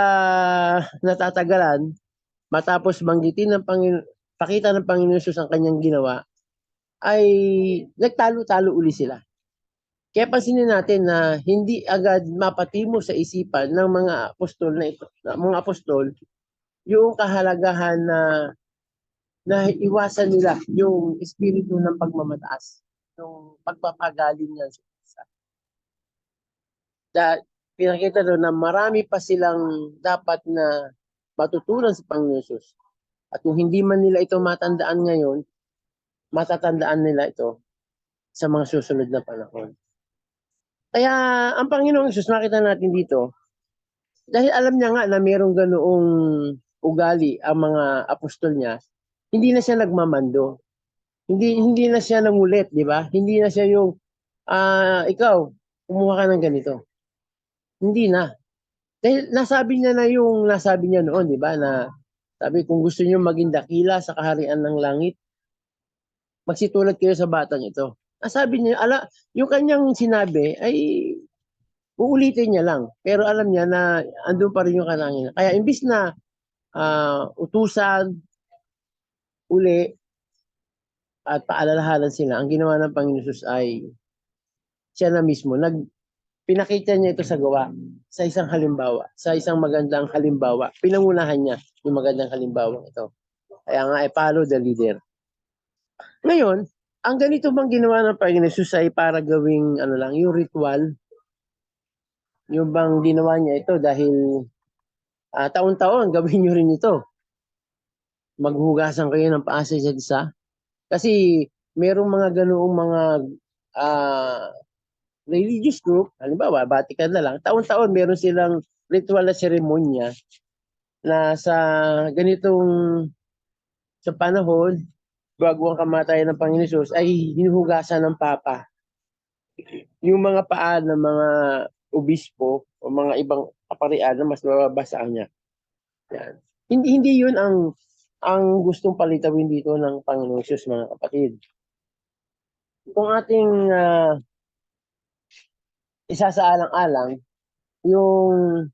natatagalan, matapos banggitin ng pakita ng Panginoon Jesus ang kanyang ginawa, ay nagtalo-talo uli sila. Kaya pansinin natin na hindi agad mapatimo sa isipan ng mga apostol yung kahalagahan na iwasan nila yung espiritu ng pagmamataas, yung pagpapagaling niya sa isa. Pinakita doon na marami pa silang dapat na matutunan sa Panginoon Jesus. At kung hindi man nila ito matandaan ngayon, matatandaan nila ito sa mga susunod na panahon. Kaya ang Panginoong Hesus, nakita natin dito, dahil alam niya nga na mayroong ganoong ugali ang mga apostol niya, hindi na siya nagmamando. Hindi na siya nangulit, di ba? Hindi na siya yung, ikaw, kumuha ka ng ganito. Hindi na. Dahil nasabi niya na yung nasabi niya noon, di ba? Na sabi, kung gusto niyo maging dakila sa kaharian ng langit, magsitulad kayo sa batang ito. Sabi niya, yung kanyang sinabi ay uulitin niya lang. Pero alam niya na andun pa rin yung kanangin. Kaya imbis na utusan uli at paalalahanan sila, ang ginawa ng Panginoon Jesus ay siya na mismo. Pinakita niya ito sa gawa, sa isang halimbawa, sa isang magandang halimbawa. Pinangunahan niya yung magandang halimbawa ito. Kaya nga, follow the leader. Ngayon, ang ganito bang ginawa ng Panginoon Jesus ay para gawing yung ritual. Yung bang ginawa niya ito dahil taon-taon gawin niyo rin ito. Maghugasan kayo ng paa sa isa't isa. Kasi merong mga ganoong mga religious group, halimbawa, Vatican na lang, taon-taon meron silang ritual na seremonya na sa ganitong sa panahon bago ang kamatayan ng Panginoon Jesus ay hinuhugasan ng Papa yung mga paa ng mga obispo o mga ibang kaparian na mas mababa sa kanya. Yan. Hindi yun ang gustong palitawin dito ng Panginoon Jesus, mga kapatid. Kung ating isasaalang-alang yung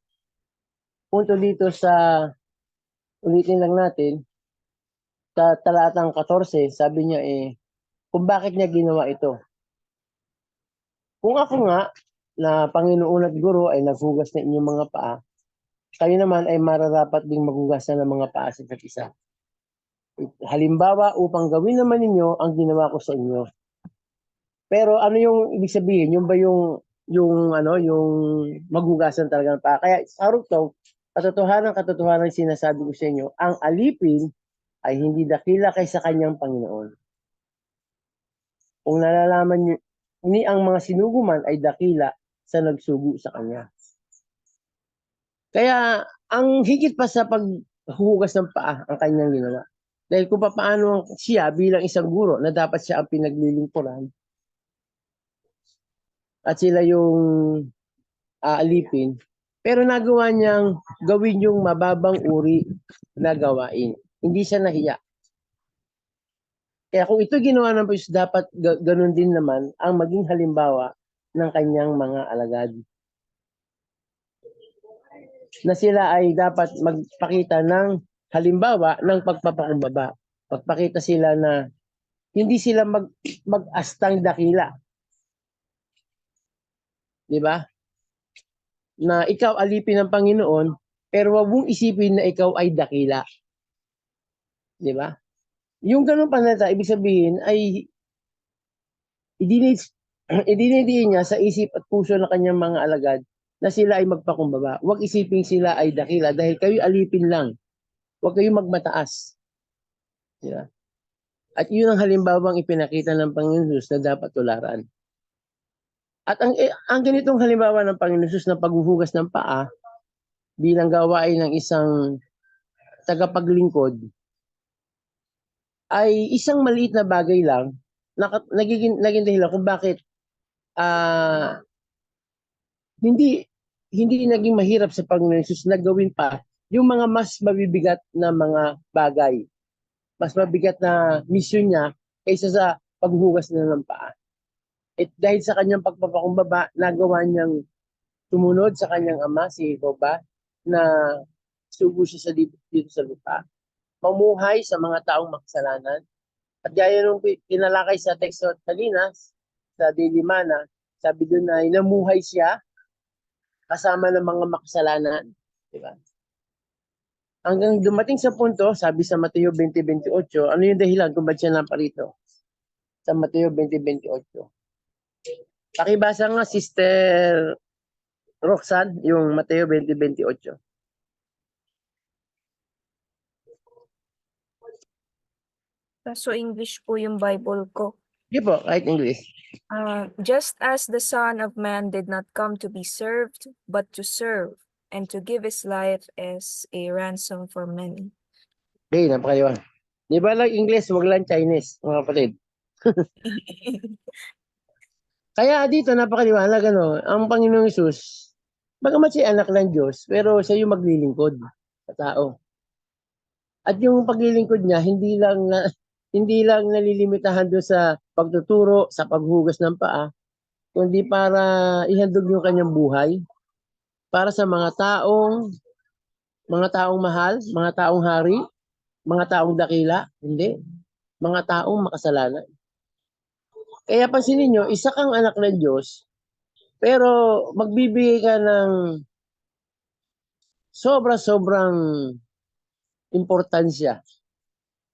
punto dito sa ulitin lang natin sa talatang 14, sabi niya kung bakit niya ginawa ito. Kung ako nga na Panginoon at Guro ay naghugas na inyong mga paa, kayo naman ay mararapat ding maghugasan ng mga paa sa isa't isa. Halimbawa upang gawin naman ninyo ang ginawa ko sa inyo. Pero ano yung ibig sabihin? Yung ba yung maghugasan talaga ng paa? Kaya sa rugtong, katotohanan sinasabi ko sa inyo, ang alipin ay hindi dakila kaysa kanyang Panginoon. Kung nalalaman niyo, ni ang mga sinugo man ay dakila sa nagsugo sa kanya. Kaya ang higit pa sa paghuhugas ng paa ang kanyang ginawa. Dahil kung paano siya bilang isang guro na dapat siya ang pinaglilingkuran at sila yung aalipin, pero nagawa niyang gawin yung mababang uri na gawain. Hindi siya nahiya. Kaya kung ito ginawa ng Diyos, dapat ganun din naman ang maging halimbawa ng kanyang mga alagad. Na sila ay dapat magpakita ng halimbawa ng pagpapakumbaba. Pagpakita sila na hindi sila mag-astang dakila. Di ba? Na ikaw alipin ng Panginoon, pero wag mong isipin na ikaw ay dakila. Di ba? Yung ganun panalita, ibig sabihin ay idinidiin niya sa isip at puso ng kanyang mga alagad na sila ay magpakumbaba. Huwag isipin sila ay dakila dahil kayo alipin lang. Huwag kayong magmataas. Diba? At yun ang halimbawang ipinakita ng Panginoon Jesus na dapat tularan. At ang ganitong halimbawa ng Panginoon Jesus na paghuhugas ng paa bilang gawain ng isang tagapaglingkod ay isang maliit na bagay lang naging dahilan kung bakit hindi naging mahirap sa Panginoon Jesus na gawin pa yung mga mas mabibigat na mga bagay. Mas mabigat na mission niya kaysa sa paghuhugas na ng paa. At dahil sa kanyang pagpapakumbaba, nagawa niyang sumunod sa kanyang ama, si Jehovah, na sugo siya dito sa lupa. Mamuhay sa mga taong makasalanan. At gaya nung pinalakay sa teksto at Salinas, sa Daily Mana, sabi doon na namuhay siya kasama ng mga makasalanan. Diba? Hanggang dumating sa punto, sabi sa Mateo 20:28, ano yung dahilan kung ba't siya naparito? Sa Mateo 20:28. Pakibasa nga, Sister Roxanne, yung Mateo 20:28. So English po yung Bible ko. Hindi po, kahit English. Just as the Son of Man did not come to be served, but to serve, and to give his life as a ransom for many. Okay, napakaliwan. Di ba lang English, wag lang Chinese, mga kapatid. Kaya dito, napakaliwanag, ang Panginoong Hesus, bagamat siya anak ng Diyos, pero siya yung maglilingkod sa tao. At yung paglilingkod niya, hindi lang nalilimitahan doon sa pagtuturo, sa paghugas ng paa, kundi para ihandog yung kanyang buhay para sa mga taong mahal, mga taong hari, mga taong dakila, hindi, mga taong makasalanan. Kaya pansinin nyo, isa kang anak ng Diyos, pero magbibigay ka ng sobrang importansya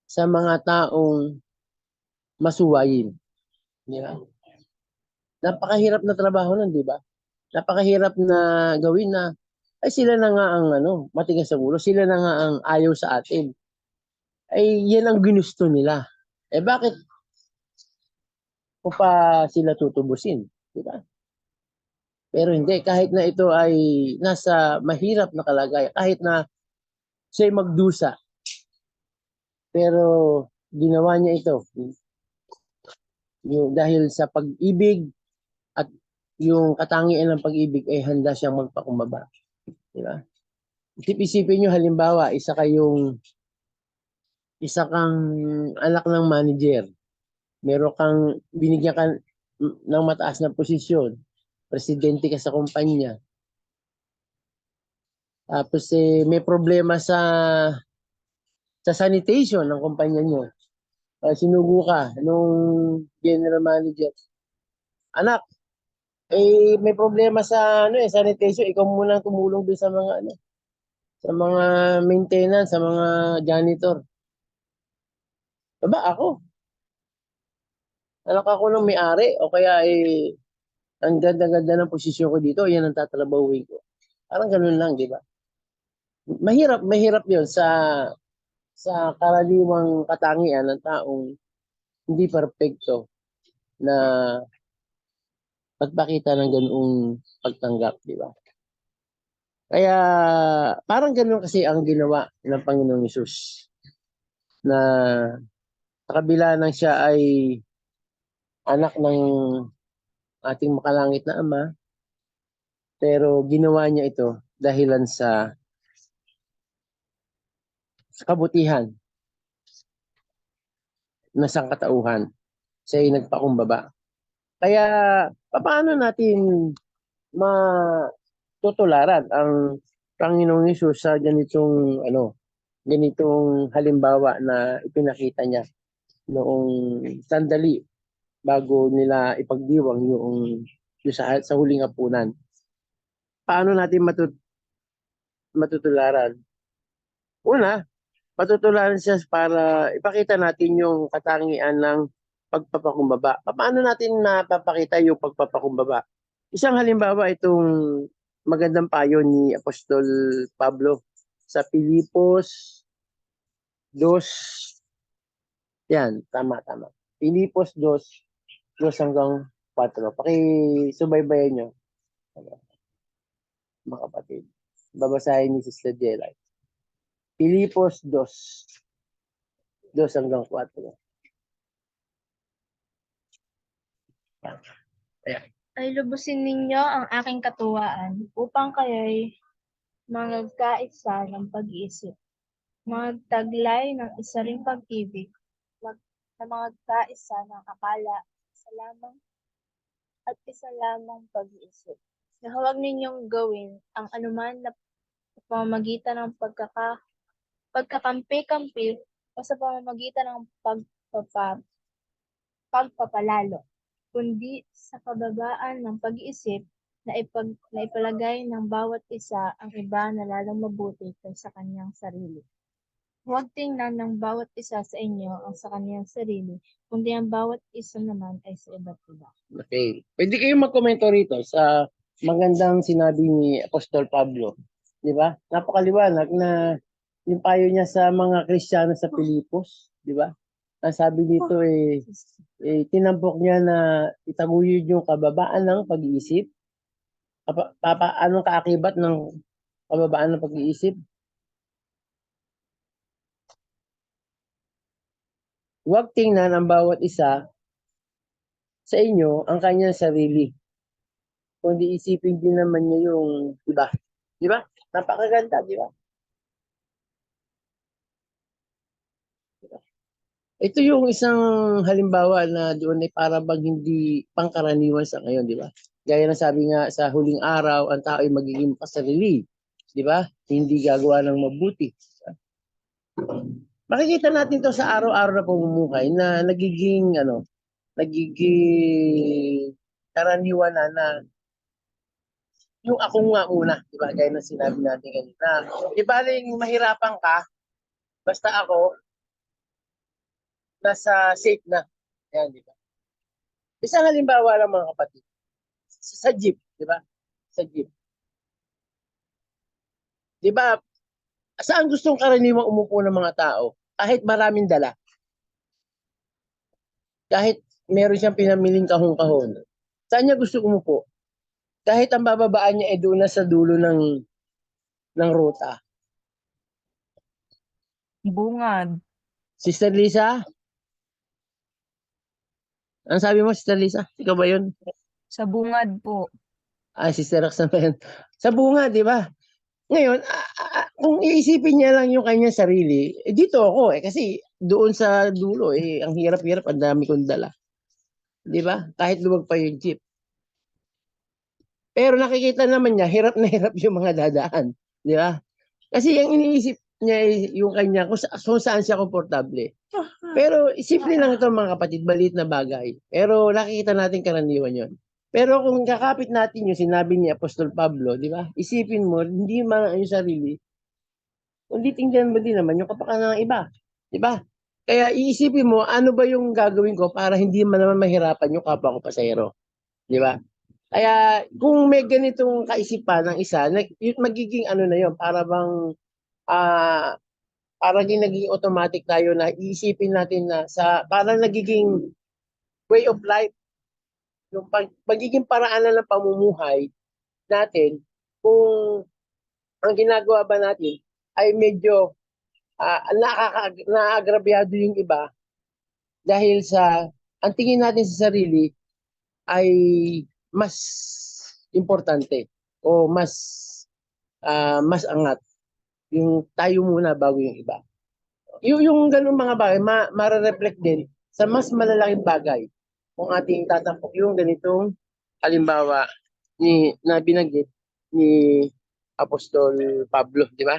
sa mga taong masuwayin. Di ba? Napakahirap na trabaho nun, di ba? Napakahirap na gawin na, ay sila na nga ang matigas sa ulo, sila na nga ang ayaw sa atin. Ay yan ang ginusto nila. Eh bakit ko pa sila tutubusin? Di ba? Pero hindi, kahit na ito ay nasa mahirap na kalagayan, kahit na siya'y magdusa, pero ginawa niya ito. Dahil sa pag-ibig at yung katangian ng pag-ibig ay handa siyang magpakumbaba. Di ba? Isipin nyo halimbawa, isa kang anak ng manager. Meron kang binigyan ka ng mataas na posisyon. Presidente ka sa kumpanya. Tapos may problema sa sanitation ng kumpanya nyo. Sinugo ka nung general manager. Anak, may problema sa sanitation. Ikaw muna tumulong doon sa mga sa mga maintenance, sa mga janitor. Aba, ako. Anak ako ng may-ari o kaya ang ganda-ganda ng posisyon ko dito, yan ang tatrabahuin ko. Parang ganun lang, di ba? Mahirap yun sa karaniwang katangian ng taong hindi perpekto. na pagpakita ng ganoong pagtanggap, di ba? Kaya parang ganoon kasi ang ginawa ng Panginoong Hesus na sa kabila ng siya ay anak ng ating makalangit na Ama, pero ginawa niya ito dahilan sa kabutihan ng sangkatauhan. Siya ay nagpakumbaba. Kaya paano natin matutularan ang Panginoong Hesus sa ganitong ganitong halimbawa na ipinakita niya noong sandali bago nila ipagdiwang yung sa huling hapunan. Paano natin matutularan? Una, matutularan siya para ipakita natin yung katangian ng pagpapakumbaba. Paano natin napapakita yung pagpapakumbaba? Isang halimbawa itong magandang payo ni Apostol Pablo sa Filipos 2. Yan, tama. Filipos 2 hanggang 4. Pakisubaybayan nyo, mga kapatid. Babasahin ni Sister Jelay. Filipos 2 hanggang 4. Ay lubusin ninyo ang aking katuwaan upang kayo'y magkaisa ng pag-iisip, magtaglay ng isa ring pag-ibig, na magkaisa ng akala, isa lamang at isa lamang pag-iisip. Na huwag ninyong gawin ang anuman na pamamagitan ng pagkakampi-kampi o sa pamamagitan ng pagpapalalo, kundi sa kababaan ng pag-iisip na ipalagay ng bawat isa ang iba na lalong mabuti kaysa kanyang sarili. Huwag tingnan ng bawat isa sa inyo ang sa kanyang sarili, kundi ang bawat isa naman ay sa iba't iba. Okay. Pwede kayong magkomento rito sa magandang sinabi ni Apostol Pablo. Di ba? Napakaliwanag na yung payo niya sa mga Kristiyano sa Filipos. Di ba? Ang sabi dito tinampok niya na itaguyod yung kababaan ng pag-iisip. Anong kaakibat ng kababaan ng pag-iisip? Huwag tingnan ang bawat isa sa inyo ang kanyang sarili, kundi isipin din naman niya yung iba. Di ba? Napakaganda, di ba? Ito yung isang halimbawa na doon ay para bang hindi pangkaraniwan sa ngayon, di ba? Gaya ng sabi nga sa huling araw, ang tao ay magiging pasarili. Di ba? Hindi gagawa ng mabuti. Makikita natin to sa araw-araw na pamumuhay na nagiging karaniwan na yung ako nga muna, di ba? Gaya ng sinabi natin kanina. Di ba mahirapan ka, basta ako, nasa safe na. Yan, di ba? Isang halimbawa lang mga kapatid. Sa jeep, di ba? Sa jeep. Di ba? Saan gustong karaniwang umupo ng mga tao? Kahit maraming dala. Kahit meron siyang pinamiling kahon-kahon. Saan niya gusto umupo? Kahit ang bababaan niya doon na sa dulo ng ruta. Bungad. Sister Lisa? Ano sabi mo, Sister Lisa? Ikaw ba yun? Sa bungad po. Sister Roxanne ba yun? Sa bunga, di ba? Ngayon, kung iisipin niya lang yung kanyang sarili, dito ako kasi doon sa dulo, ang hirap-hirap, ang dami kong dala. Di ba? Kahit luwag pa yung jeep. Pero nakikita naman niya, hirap na hirap yung mga dadaan. Di ba? Kasi yung iniisip niya yung kanya, kung saan siya komportable. Pero simple lang ito mga kapatid, maliit na bagay. Pero nakikita natin karaniwan yon. Pero kung kakapit natin yung sinabi ni Apostol Pablo, di ba? Isipin mo, hindi man ang sarili, kundi tingnan mo din naman yung kapakanan ng iba. Di ba? Kaya iisipin mo, ano ba yung gagawin ko para hindi man naman mahirapan yung kapwa ko pasahero. Di ba? Kaya kung may ganitong kaisipan ng isa, magiging na yun, para bang parang naging automatic tayo na iisipin natin na parang nagiging way of life yung pagiging paraanan ng pamumuhay natin, kung ang ginagawa ba natin ay medyo naagrabyado yung iba dahil sa ang tingin natin sa sarili ay mas importante o mas angat yung tayo muna bago yung iba. Yung ganung mga bagay, mare-reflect din sa mas malalaking bagay kung ating tatampok yung ganitong halimbawa na binanggit ni Apostol Pablo, di ba?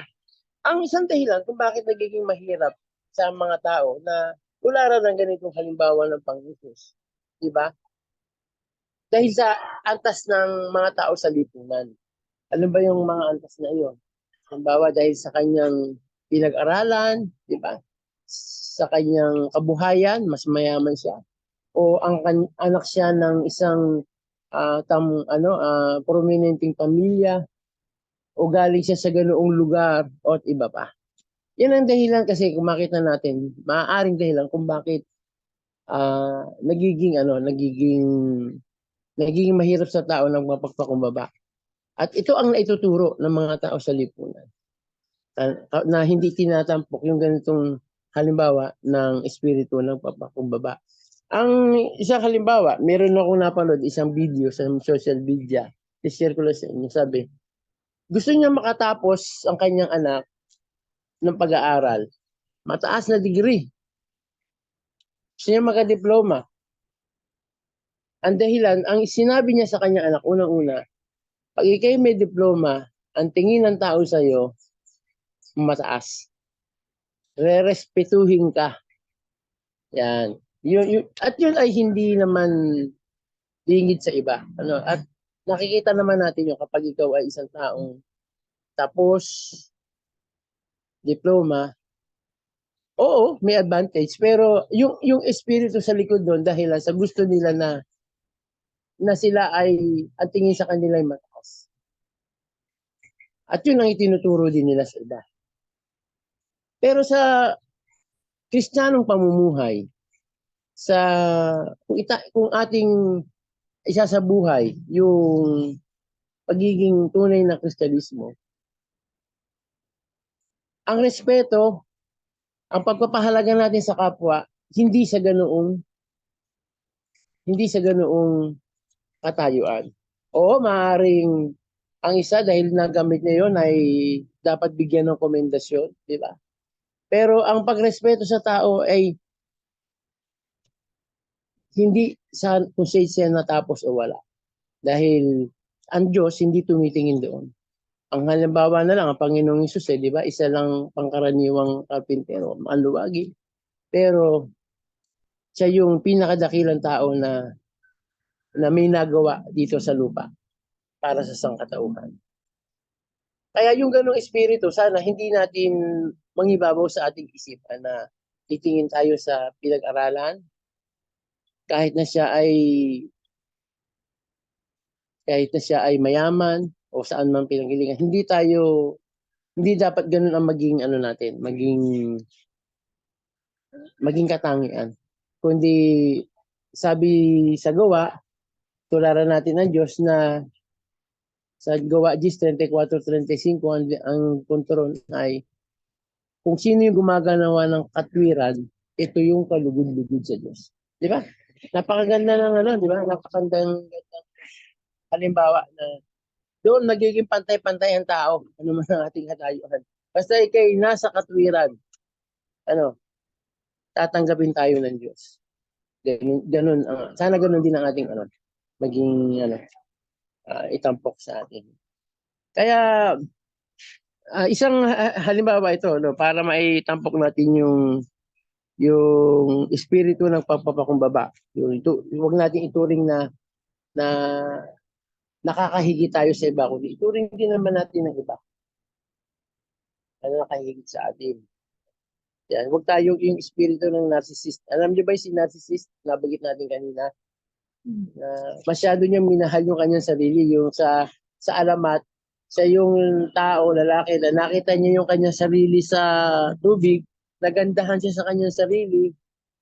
Ang isang dahilan kung bakit nagiging mahirap sa mga tao na tularan ng ganitong halimbawa ng Panginoon, di ba? Dahil sa antas ng mga tao sa lipunan. Ano ba yung mga antas na iyon? Halimbawa dahil sa kanyang pinag-aralan, di ba? Sa kanyang kabuhayan, mas mayaman siya. O ang anak siya ng isang prominenteng pamilya, o galing siya sa ganoong lugar, o at iba pa. Yan ang dahilan kasi kung makita natin, maaaring dahilan kung bakit nagiging mahirap sa tao ng mapagpakumbaba. At ito ang naituturo ng mga tao sa lipunan. Na hindi tinatampok yung ganitong halimbawa ng espiritu ng papakumbaba. Ang isang halimbawa, meron akong napanood isang video sa social media. I-share ko lang sa inyo. Sabi, gusto niya makatapos ang kanyang anak ng pag-aaral. Mataas na degree. Gusto niya magka-diploma. Ang dahilan, ang sinabi niya sa kanyang anak, unang-una, pag ikay may diploma, ang tingin ng tao sa'yo, mataas. Re-respetuhin ka. Yan. At yun ay hindi naman lingid sa iba. At nakikita naman natin yun kapag ikaw ay isang taong tapos diploma, oo, may advantage. Pero yung espiritu sa likod doon dahil sa gusto nila na sila ay ang tingin sa kanila ay mataas. At yun ang itinuturo din nila sa iba. Pero sa Kristiyanong pamumuhay, kung ating isasabuhay yung pagiging tunay na Kristyanismo, ang respeto, ang pagpapahalaga natin sa kapwa, hindi sa ganoong katayuan. Oo, maaaring ang isa dahil nagamit niya yun ay dapat bigyan ng komendasyon, di ba? Pero ang pagrespeto sa tao ay hindi sa kung siya natapos o wala. Dahil ang Diyos hindi tumitingin doon. Ang halimbawa na lang, ang Panginoong Hesus, di ba? Isa lang pangkaraniwang karpintero, maluwagi. Pero siya yung pinakadakilang tao na may nagawa dito sa lupa para sa sangkatauhan. Kaya yung ganong espiritu, sana hindi natin mangibabaw sa ating isipan na titingin tayo sa pinag-aralan, kahit na siya ay mayaman o saan man pinanggalingan. Hindi dapat ganun ang maging katangian. Kundi sabi sa gawa, tularan natin ng Diyos na sa gawa 34:35 ang kontrol ay kung sino yung gumaganawa ng katwiran, ito yung kalugod-lugod sa Diyos. Di ba? Napakaganda ng di ba? Napakagandang halimbawa na doon magiging pantay-pantay ang tao. Ano man ang ating katayuan. Basta ikay nasa katwiran, tatanggapin tayo ng Diyos. Ganun, sana ganun din ang ating maging itampok sa atin. Kaya isang halimbawa ito para maitampok natin yung espiritu ng pagpapakumbaba. Huwag natin ituring na nakakahigit tayo sa iba, kundi ituring din naman natin ng iba. Nakahigit sa atin. Yan, huwag tayo yung espiritu ng narcissist. Alam niyo ba si narcissist? Nabagit natin kanina. Masyado niyang minahal yung kanyang sarili, yung sa alamat, sa yung tao, lalaki, na nakita niya yung kanyang sarili sa tubig, nagandahan siya sa kanyang sarili,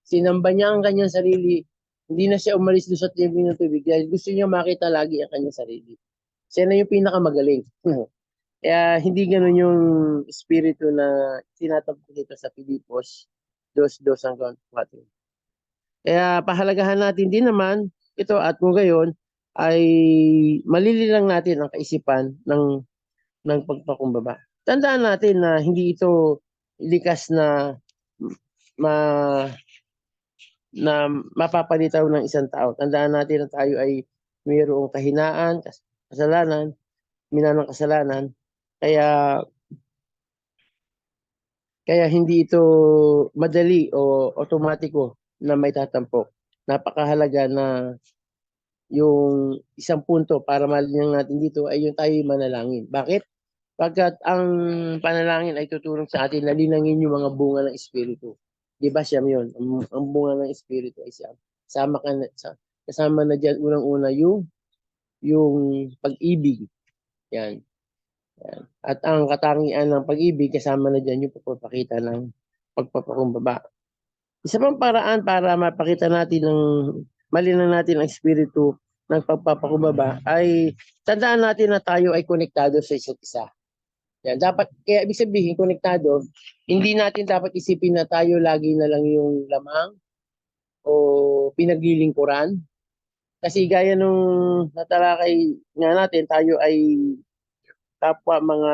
sinamba niya ang kanyang sarili, Hindi na siya umalis doon sa tubig ng tubig dahil gusto niya makita lagi ang kanyang sarili. Siya na yung pinakamagaling. Kaya hindi ganun yung espiritu na tinatampok dito sa Pilipos 2:2 hanggang 4. Kaya pahalagahan natin din naman ito at kung gayon ay malililang natin ang kaisipan ng pagpakumbaba. Tandaan natin na hindi ito likas ma, na mapapalitaw ng isang tao. Tandaan natin na tayo ay mayroong kahinaan, kasalanan, minanang kasalanan. Kaya hindi ito madali o otomatiko na may tatampok. Napakahalaga na yung isang punto para malinang natin dito ay yung tayo manalangin. Bakit? Pagkat ang panalangin ay tutulong sa atin na linangin yung mga bunga ng Espiritu. Di ba siyam yun? Ang bunga ng Espiritu ay siyam. Kasama na dyan unang-una yung pag-ibig. Yan. At ang katangian ng pag-ibig, kasama na dyan yung pagpapakita ng pagpapakumbaba. Isa pang paraan para mapakita natin malinang natin ang espiritu ng pagpapakumbaba ay tandaan natin na tayo ay konektado sa isa't isa. Yan, kaya ibig sabihin, konektado, hindi natin dapat isipin na tayo lagi na lang yung lamang o pinaglilingkuran. Kasi gaya nung natalakay nga natin, tayo ay kapwa mga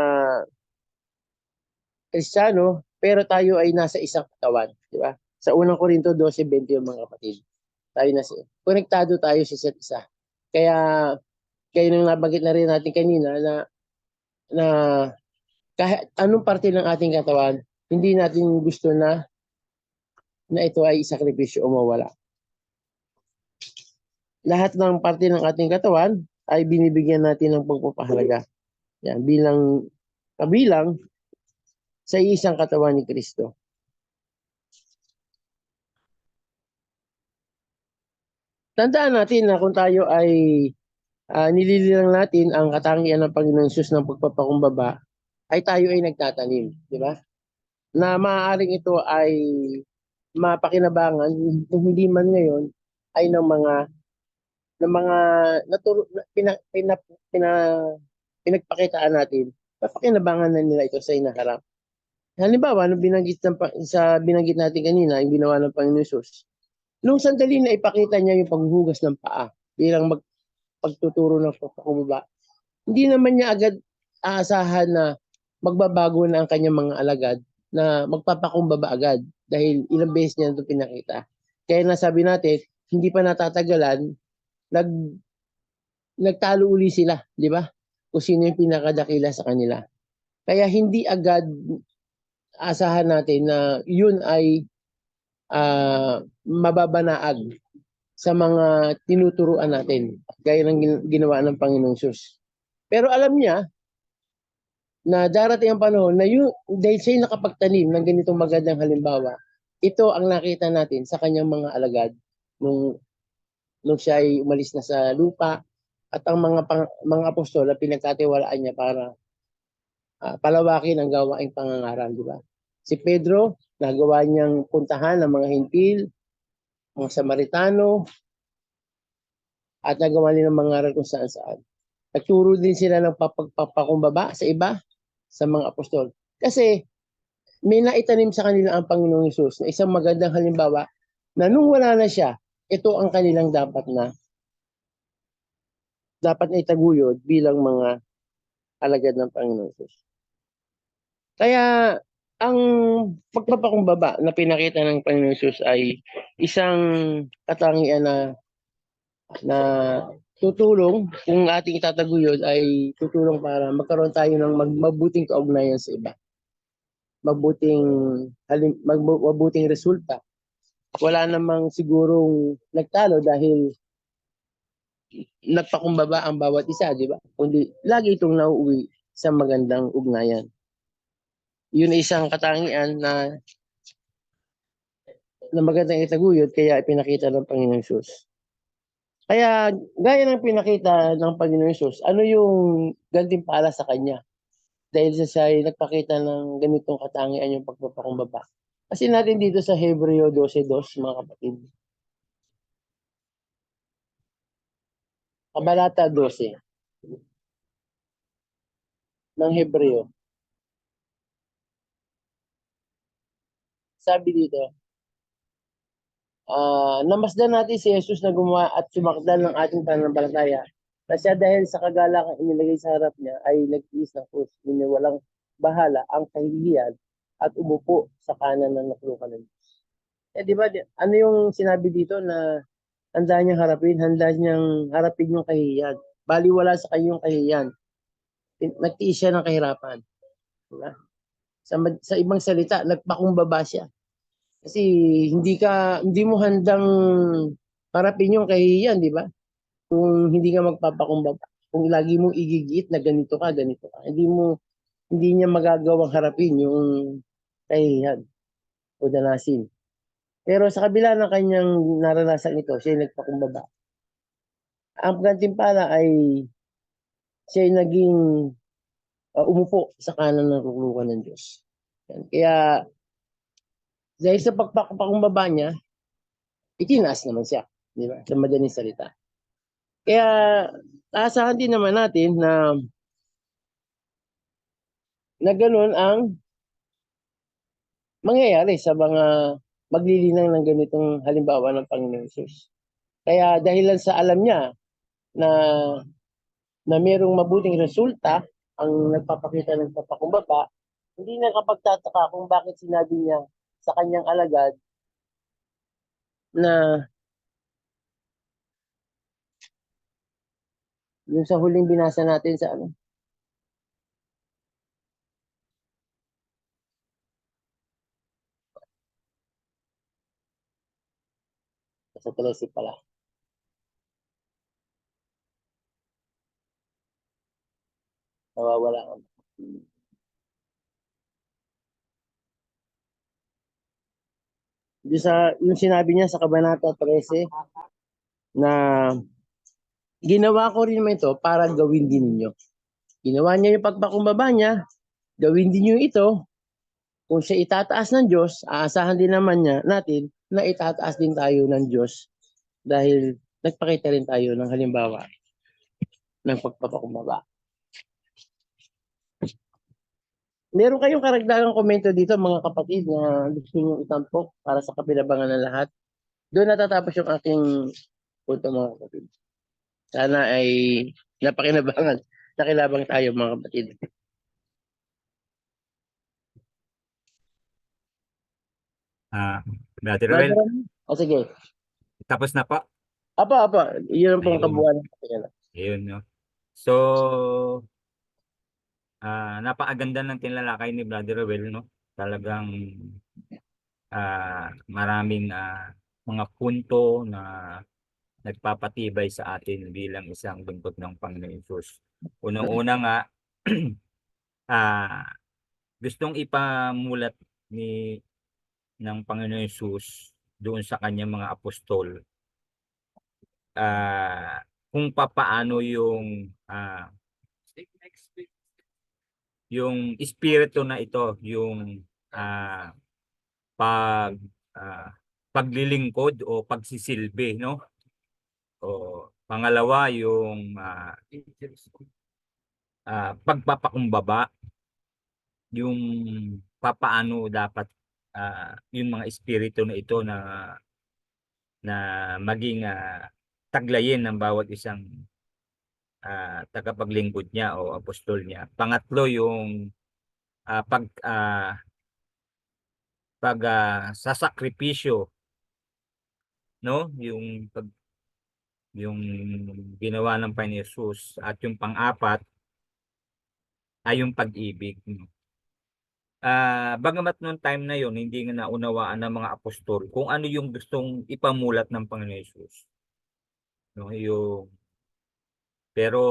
Kristiyano, pero tayo ay nasa isang katawan, di ba? Sa unang Korinto 12:20 yung mga kapatid. Tayo konektado tayo sa isa't isa. Kaya nang nabanggit na rin natin kanina na kahit anong parte ng ating katawan, hindi natin gusto na ito ay isakripisyo o mawala. Lahat ng parte ng ating katawan ay binibigyan natin ng pagpapahalaga. Yan, kabilang sa isang katawan ni Kristo. Tandaan natin na kung tayo ay nilililang natin ang katangian ng Panginoon Hesus ng pagpapakumbaba, ay tayo ay nagtatanim, di ba? Na maaaring ito ay mapakinabangan, kung hindi man ngayon, ay ng mga pinagpakitaan natin, mapakinabangan na nila ito sa inaharap. Halimbawa, nung binanggit natin kanina, yung ginawa ng Panginoon Hesus, nung sandali na ipakita niya yung paghuhugas ng paa bilang pagtuturo ng pagpakumbaba, hindi naman niya agad aasahan na magbabago na ang kanyang mga alagad na magpapakumbaba agad dahil ilang beses niya ito pinakita. Kaya nasabi natin, hindi pa natatagalan, nagtalo uli sila, di ba? Kung sino yung pinakadakila sa kanila. Kaya hindi agad asahan natin na yun ay mababanaag sa mga tinuturuan natin, gaya ng ginawa ng Panginoong Hesus. Pero alam niya na darating ang panahon na dahil siya nakapagtanim ng ganitong magandang halimbawa, ito ang nakita natin sa kanyang mga alagad nung siya ay umalis na sa lupa at ang mga apostol na pinagkatiwalaan niya para palawakin ang gawaing pangangaral, di ba? Si Pedro, nagawa niyang puntahan ng mga Hintil, mga Samaritano, at nagawa nila ng mga aral kung saan-saan. Nagturo din sila ng papakumbaba sa iba, sa mga apostol. Kasi may naitanim sa kanila ang Panginoong Hesus na isang magandang halimbawa na nung wala na siya, ito ang kanilang dapat na itaguyod bilang mga alagad ng Panginoong Hesus. Kaya ang pagpapakumbaba na pinakita ng Panginoong Hesus ay isang katangian na tutulong, kung ating itataguyod ay tutulong para magkaroon tayo ng mabuting kaugnayan sa iba. Mabuting resulta. Wala namang sigurong nagtalo dahil nagpakumbaba ang bawat isa, di ba? Kundi lagi itong nauuwi sa magandang ugnayan. Yun ay isang katangian na magandang itaguyod, kaya ipinakita ng Panginoong Hesus. Kaya gaya ng pinakita ng Panginoong Hesus, ano yung gantimpala sa kanya? Dahil siya ay nagpakita ng ganitong katangian yung pagpapakumbaba. Kasi natin dito sa Hebreo 12:2, mga kapatid. Kabanata 12 ng Hebreo. Sabi dito, namasdan natin si Jesus na gumawa at sumakdal ng ating pananampalataya. Na siya dahil sa kagalakang inilagay sa harap niya ay nagtiis ng krus, walang bahala ang kahihiyan at umupo sa kanan ng nakulukan ng Diyos. Di ba, ano yung sinabi dito na handa niyang harapin yung kahihiyan. Baliwala sa kanyang kahihiyan. Nagtiis siya ng kahirapan. Diba? Sa ibang salita, nagpakumbaba siya. Kasi hindi mo handang harapin yung kahihiyan, di ba? Kung hindi ka magpapakumbaba. Kung lagi mong igigit na ganito ka. Hindi niya magagawang harapin yung kahihiyan o danasin. Pero sa kabila ng kanyang naranasan ito, siya ay nagpakumbaba. Ang gantimpala ay siya ay naging umupo sa kanan ng luklukan ng Diyos. Kaya dahil sa pagpakumbaba niya, itinaas naman siya. Di ba? Sa madaling salita. Kaya aasahan din naman natin na ganun ang mangyayari sa mga maglilinang ng ganitong halimbawa ng Panginoon Jesus. Kaya dahilan sa alam niya na mayroong mabuting resulta ang nagpapakita ng pagpakumbaba, hindi na kapagtataka kung bakit sinabi niya sa kanyang alagad na yung sa huling binasa natin sa sa 13 pala. Nawawala ako. Yung sinabi niya sa Kabanata 13 na ginawa ko rin naman ito para gawin din ninyo. Ginawa niya yung pagpakumbaba niya, gawin din niyo ito. Kung siya itataas ng Diyos, aasahan din naman natin na itataas din tayo ng Diyos dahil nagpakita rin tayo ng halimbawa ng pagpapakumbaba. Meron kayong karagdagang komento dito mga kapatid na gusto nyo itampok para sa kapinabangan ng lahat? Doon natatapos yung aking punto mga kapatid. Sana ay nakilabang tayo mga kapatid. Brother Roel, Sige. tapos na po. Apa. Yun ang pong Ayun. kabuuan. Ayun, no? So, napakaganda ng tinlalakay ni Brother Roel, no? Talagang maraming mga punto na nagpapatibay sa atin bilang isang lingkod ng Panginoon Hesus. Unang-una nga, gustong ipamulat ng Panginoon Hesus doon sa kanyang mga apostol kung papaano yung espiritu na ito, yung paglilingkod o pagsisilbi, no? O pangalawa yung pagpapakumbaba, yung papaano dapat yung mga espiritu na ito na maging taglayin ng bawat isang tagapaglingkod niya o apostol niya. Pangatlo yung sasakripisyo, no? Yung ginawa ng Panginoon Hesus, at yung pang-apat ay yung pag-ibig. Bagamat noong time na yon hindi nga naunawaan ng mga apostol kung ano yung gustong ipamulat ng Panginoon Hesus. No, pero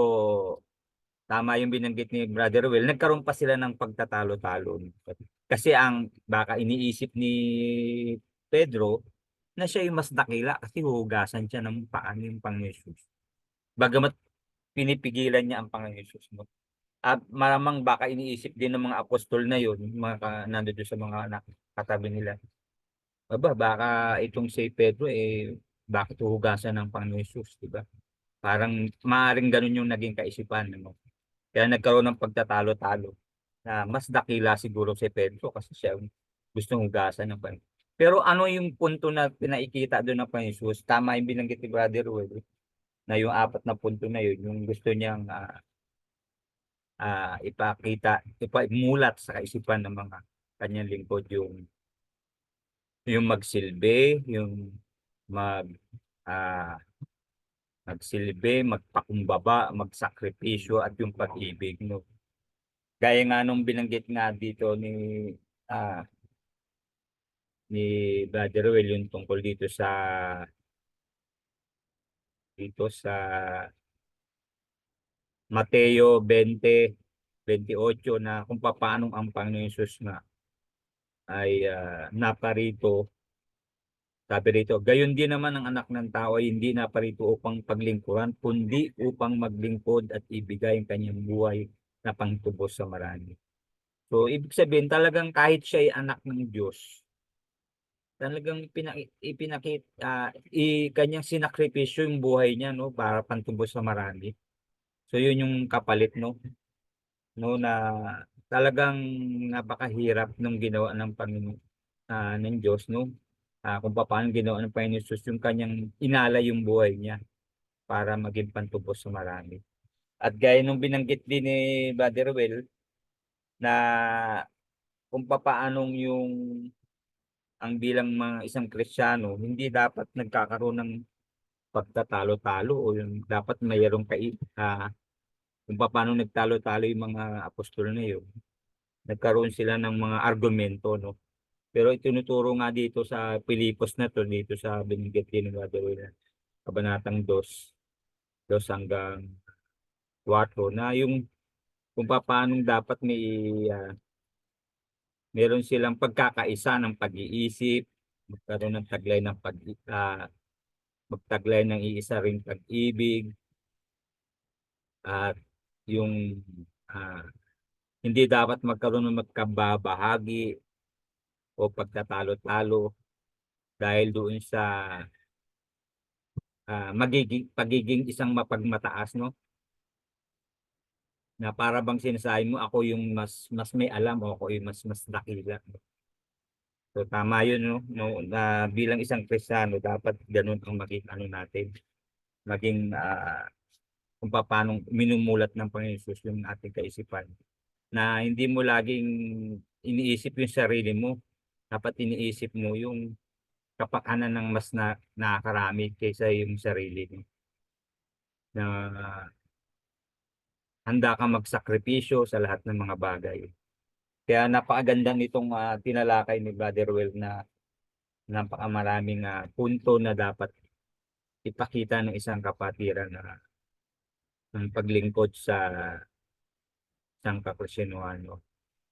tama yung binanggit ni Brother Will, nagkaroon pa sila ng pagtatalo-talo. Kasi baka iniisip ni Pedro na siya yung mas dakila kasi huhugasan siya ng paan yung Panginoon Hesus. Bagamat pinipigilan niya ang Panginoon Hesus. No? At maramang baka iniisip din ng mga apostol na yun, nandoon sa mga katabi nila. Baka itong si Pedro bakit huhugasan ng Panginoon Hesus, di ba? Parang maaaring ganun yung naging kaisipan, ano. Kaya nagkaroon ng pagtatalo-talo na mas dakila siguro si Pedro kasi siya ang gustong hugasan ng pan. Pero ano yung punto na pinaikita doon ng Panginoon Jesus? Tama yung binanggit ni Brother Will na yung 4 na punto na yun, yung gusto niyang ipakita, ipamulat sa kaisipan ng mga kanyang lingkod yung magsilbi, yung mag ah, magsilbi, magpakumbaba, magsakripisyo at yung pag-ibig, no. Gaya nga nung binanggit nga dito ah, ni Brother Will yung tungkol dito sa Mateo 20:28 na kung papaanong ang Panginoon Hesus nga ay naparito. Sabi rito, gayon din naman ang anak ng tao ay hindi naparito upang paglingkuran, kundi upang maglingkod at ibigay ang kanyang buhay na pangtubos sa marami. So, ibig sabihin talagang kahit siya ay anak ng Diyos, talagang kanyang sinakripisyo yung buhay niya, no, para pantubos sa marami. So, yun yung kapalit, no, na talagang napakahirap nung ginawa ng Panginoon, ng Diyos, no. Kung paano ginawa ng Panginoon Jesus yung kanyang inalay yung buhay niya para maging pantubos sa marami. At gaya nung binanggit din ni Brother Will na kung papaanong ang bilang mga isang Kristiyano, hindi dapat nagkakaroon ng pagtatalo-talo o yung dapat mayroong kung paano nagtalo-talo yung mga apostol na yun. Nagkaroon sila ng mga argumento, no? Pero itinuturo nga dito sa Pilipos na to, dito sa binanggit din ng Brother Will, Kabanatang 2 hanggang 4 na yung kung paano dapat meron silang pagkakaisa ng pag-iisip, magkaroon ng taglay ng magtaglay ng iisa ring pag-ibig at yung hindi dapat magkaroon ng magkababahagi o pagtatalo-talo dahil doon sa pagiging isang mapagmataas, no, na para bang sinasabi mo ako yung mas may alam o ako yung mas dakila. So tama yun, no, na bilang isang Kristiyano dapat ganun ang maging ano natin, maging kung paano minumulat ng Panginoon Jesus yung ating kaisipan na hindi mo laging iniisip yung sarili mo, dapat iniisip mo yung kapakanan ng mas nakakarami kaysa yung sarili mo, na handa kang magsakripisyo sa lahat ng mga bagay. Kaya napakaganda nitong tinalakay ni Brother Will na napakamaraming punto na dapat ipakita ng isang kapatiran na ng paglingkod sa isang Kakristiyano.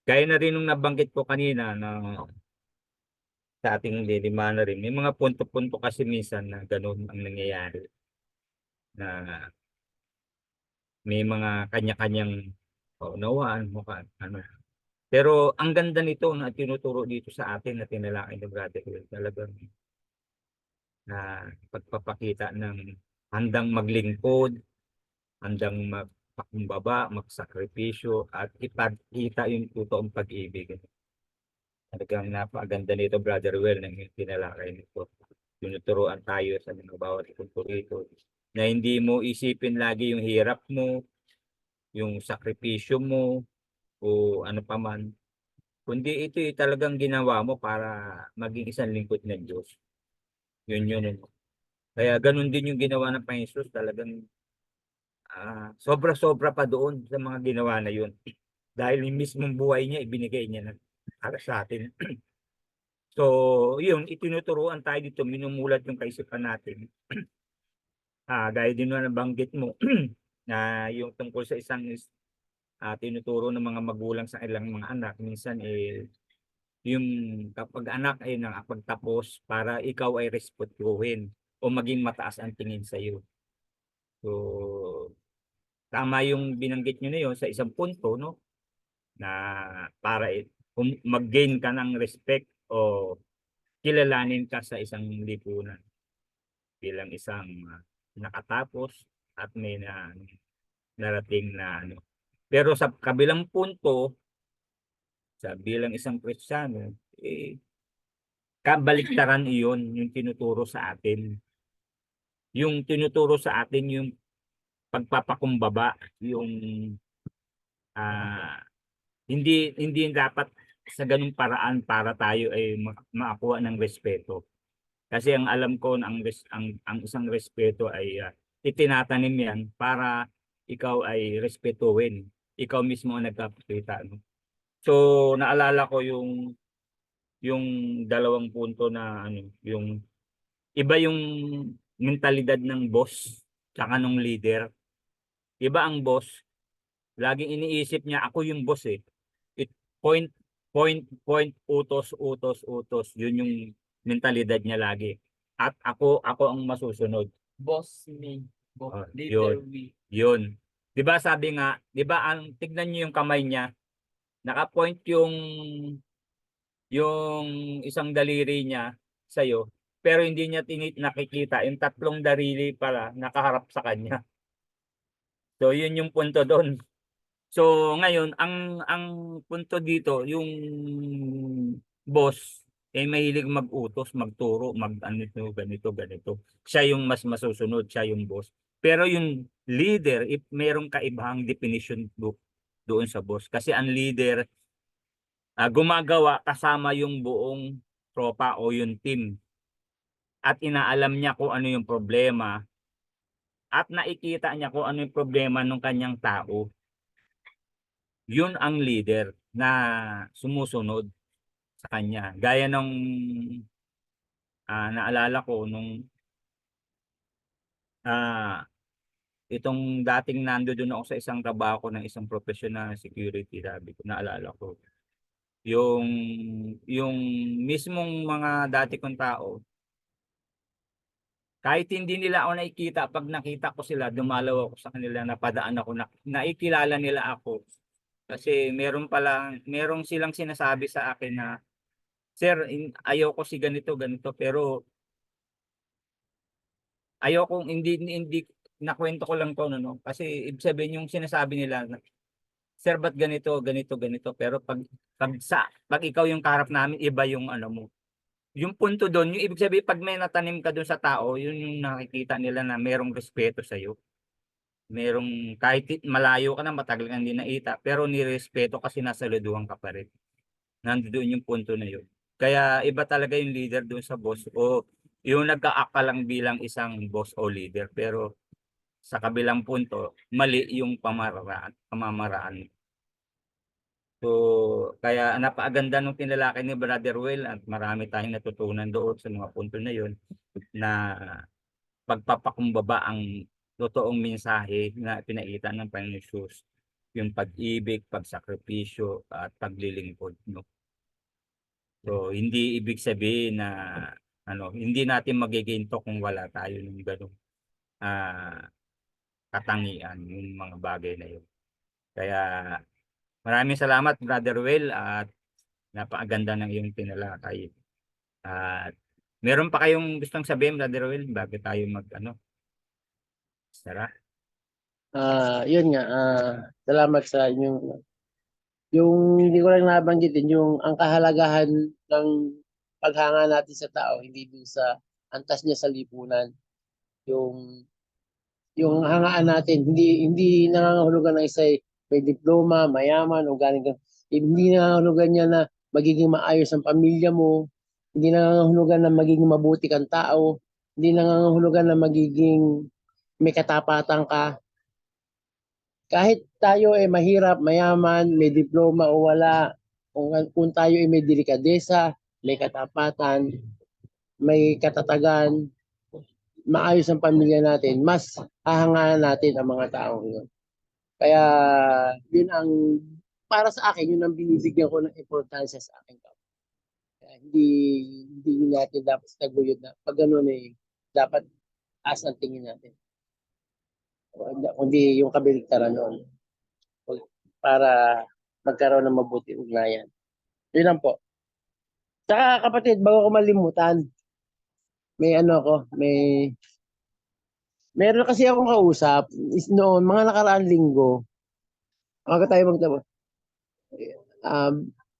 Gaya na rin nung nabanggit ko kanina na sa ating lilima na rin, may mga punto-punto kasi minsan na ganun ang nangyayari. Na may mga kanya-kanyang kaunawaan, ano. Pero ang ganda nito na tinuturo dito sa atin na tinalakay ni Brother Will, talagang na pagpapakita ng handang maglingkod, handang magpakumbaba, magsakripisyo at ipagkita yung totoong pag-ibig. Talagang napakaganda nito, Brother Will, ng tinalakay nito. Tinuturuan tayo sa mga bawat punto rito na hindi mo isipin lagi yung hirap mo, yung sakripisyo mo, o ano pa man. Kundi ito talagang ginawa mo para maging isang lingkod ng Diyos. Yun. Kaya ganun din yung ginawa ng Panginoon Jesus, talagang sobra-sobra pa doon sa mga ginawa na yun. Dahil yung mismong buhay niya, ibinigay niya para sa atin. So, yun, itinuturuan tayo dito, minumulat yung kaisipan natin. Gaya din na nabanggit mo, na yung tungkol sa isang tinuturo ng mga magulang sa ilang mga anak, minsan yung kapag anak ay nakapagtapos para ikaw ay respetuhin o maging mataas ang tingin sa iyo. So, tama yung binanggit nyo na yun sa isang punto, no? Na para mag-gain ka ng respect o kilalanin ka sa isang lipunan bilang isang nakatapos at may narating na ano. Pero sa kabilang punto, sa bilang isang Kristiyano, kabaliktaran iyon yung tinuturo sa atin. Yung tinuturo sa atin yung pagpapakumbaba, yung ah, hindi dapat sa ganung paraan para tayo ay makakuha ng respeto. Kasi ang alam ko ang isang respeto ay itinatanim yan para ikaw ay respetuhin. Ikaw mismo ang nagpapakita, no? So naalala ko yung dalawang punto na ano, yung iba yung mentalidad ng boss tsaka ng leader. Iba ang boss, laging iniisip niya ako yung boss eh. It point point utos utos utos. Yun yung mentalidad niya lagi. At ako ang masusunod. Boss me. Oh, Leader yun. we. Yun. 'Di ba sabi nga, 'di ba ang tignan niyo yung kamay niya, naka-point yung isang daliri niya sa iyo, pero hindi niya nakikita yung tatlong daliri pala nakaharap sa kanya. So yun yung punto doon. So ngayon ang punto dito yung boss mahilig mag-utos, magturo, ganito. Siya yung mas masusunod, siya yung boss. Pero yung leader, if merong kaibahang definition doon sa boss. Kasi ang leader gumagawa kasama yung buong tropa o yung team. At inaalam niya kung ano yung problema at nakikita niya kung ano yung problema ng kanyang tao. Yun ang leader na sumusunod sa kanya. Gaya nung naalala ko nung itong dating nandoon ako sa isang trabaho ko ng isang professional security, sabi ko, naalala ko. Yung mismong mga dati kong tao, kahit hindi nila ako nakikita, pag nakita ko sila, dumalaw ako sa kanila, napadaan ako, nakikilala nila ako. Kasi merong silang sinasabi sa akin na, sir, ayaw ko si ganito, pero ayaw kong hindi nakwento ko lang to, no? Kasi ibig sabihin yung sinasabi nila, sir, ba't ganito, pero pag ikaw yung kaharap namin, iba yung ano mo. Yung punto doon, yung ibig sabihin, pag may natanim ka doon sa tao, yun yung nakikita nila na merong respeto sa iyo. Merong, kahit malayo ka na, matagal kang hindi nakita, pero nirespeto kasi nasaluduhan ka pa rin. Nandoon yung punto na yun. Kaya iba talaga yung leader doon sa boss o yung nagkaakalang bilang isang boss o leader. Pero sa kabilang punto, mali yung pamamaraan. So, kaya napakaganda nung tinalakay ni Brother Will at marami tayong natutunan doon sa mga punto na yun na pagpapakumbaba ang totoong mensahe na pinakita ng Panginoon Jesus, yung pag-ibig, pagsakripisyo at paglilingkod, no? So, hindi ibig sabihin na hindi natin magiginto kung wala tayo ng ganung katangian, yung mga bagay na yun. Kaya maraming salamat, Brother Will, at napakaganda ng iyong tinalakay. At meron pa kayong gustong sabihin, Brother Will, bago tayo Sara? Yun nga, salamat sa inyong yung hindi ko lang nabanggitin yung ang kahalagahan ng paghanga natin sa tao, hindi dun sa antas niya sa lipunan. Yung hangaan natin, hindi nangangahulugan ng isa may diploma, mayaman o galing ka. Hindi nangangahulugan niya na magiging maayos ang pamilya mo, hindi nangangahulugan na magiging mabuti kang tao, hindi nangangahulugan na magiging may katapatan ka. Kahit tayo ay mahirap, mayaman, may diploma o wala, kung tayo ay may delikadesa, may katapatan, may katatagan, maayos ang pamilya natin, mas hahangaan natin ang mga taong yun. Kaya yun ang, para sa akin, yun ang binibigyan ko ng importansya sa akin. Kaya hindi natin dapat taguyod na pag ganun dapat as ang tingin natin. Kundi yung kabaliktaran noon para magkaroon ng mabuti ugnayan. Yun lang po. Saka kapatid, bago ko malimutan, may Meron kasi akong kausap noon, mga nakaraang linggo, bago tayo magtapos.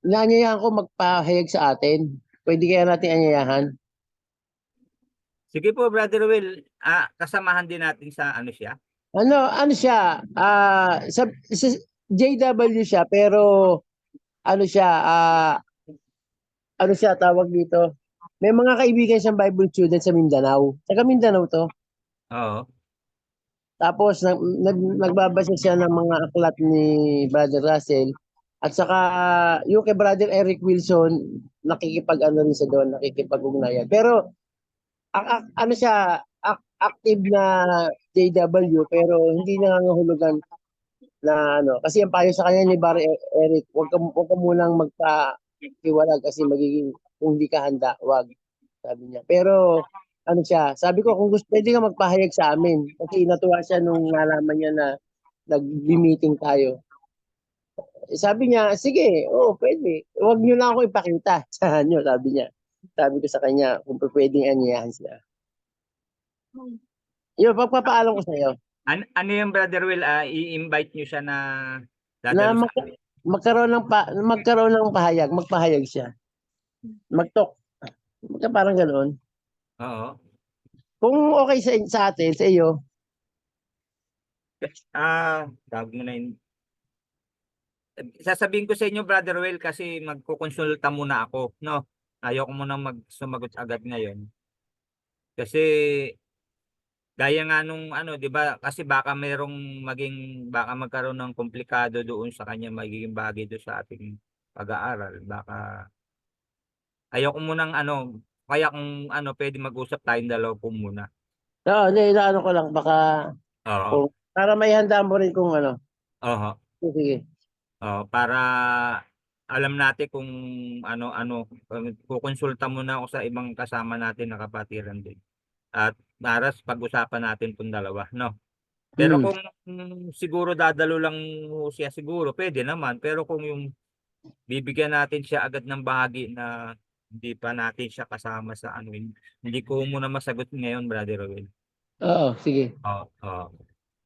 Naanyayahan ko magpahayag sa atin. Pwede kaya natin anyayahan? Sige po, Brother Will, kasamahan din natin sa ano siya. Ano siya, sa JW siya, pero ano siya, ano siya tawag dito? May mga kaibigan siyang Bible student sa Mindanao. Taga Mindanao to. Oo. Tapos nagbabasa siya ng mga aklat ni Brother Russell. At saka yung kay Brother Eric Wilson, nakikipag-ano rin siya doon, nakikipag-ugnayan. Pero ano siya, active na JW, pero hindi nangangahulugan na ano. Kasi ang payo sa kanya ni Brother Eric, wag ka munang magpa-tiwalag kasi magiging, kung hindi ka handa, wag. Sabi niya. Pero ano siya, sabi ko kung gusto, pwede ka magpahayag sa amin. Kasi natuwa siya nung nalaman niya na nag-meeting tayo. Sabi niya, sige, pwede. Huwag niyo lang ako ipakita sa inyo, sabi niya. Sabi ko sa kanya, kung pwedeng anyayahan siya. Yun, pagpapaalam ko sa iyo. Ano yung Brother Will, i-invite nyo siya na Na dadalo sa magkaroon ng pahayag, magpahayag siya. Mag-talk. Parang ganoon. Oo. Kung okay sa atin, sa iyo. Tawag mo na yun. Sasabihin ko sa inyo, Brother Will, kasi magkukonsulta muna ako, no? Ayoko muna sumagot agad ngayon. Kasi gaya nga nung ano, 'di ba? Kasi baka baka magkaroon ng komplikado doon sa kanya, magiging bagay doon sa ating pag-aaral. Baka ayoko munang ano, kaya kung ano, pwede mag-usap tayong dalawa po muna. Oo, hindi, inaano ko lang, baka, Oo. para may handa mo rin kung ano. Oo. Sige. Para alam natin kung ano, kukonsulta muna ako sa ibang kasama natin na kapatiran din. At naras pag-usapan natin itong dalawa, no? Pero kung siguro dadalo lang siya, siguro pwede naman. Pero kung yung bibigyan natin siya agad ng bahagi na hindi pa natin siya kasama sa ano, hindi ko muna masagot ngayon, Brother Roel. Oo, sige. Oo.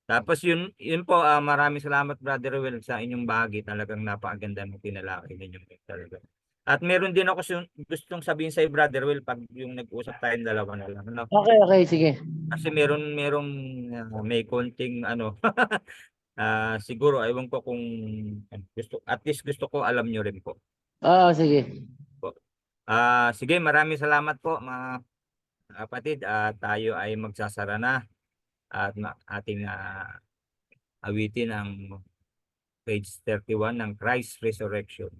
Tapos yun po, maraming salamat, Brother Roel, sa inyong bahagi. Talagang napakaganda ng tinalakay ninyong talaga. At meron din ako gustong sabihin sa Brother Will pag yung nag-usap tayong dalawa na lang. No? Okay, sige. Kasi may konting ano, siguro ewan ko kung at least gusto ko alam nyo rin po. Oo, sige. Sige, maraming salamat po mga kapatid. Tayo ay magsasara na at ating awitin ang page 31 ng Christ Resurrection.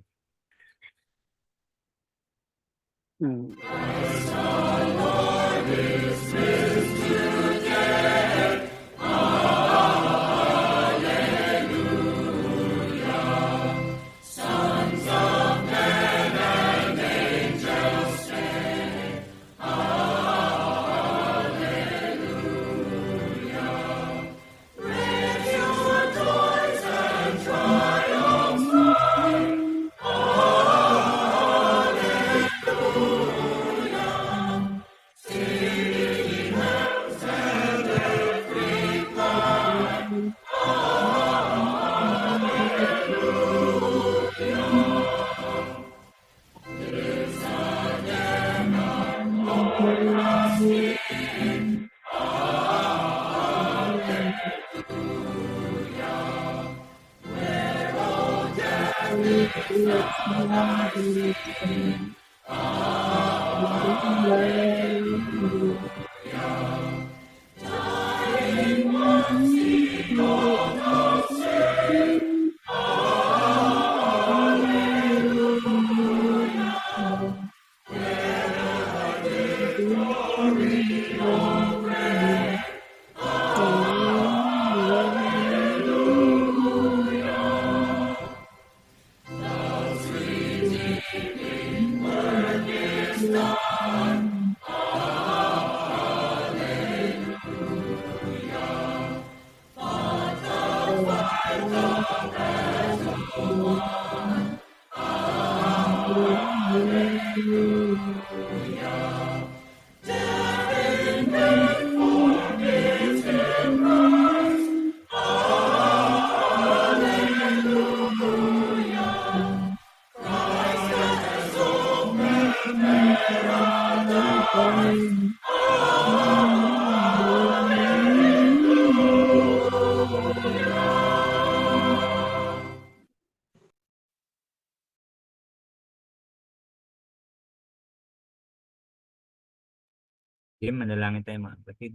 Sige, manalangin tayo mga kapatid.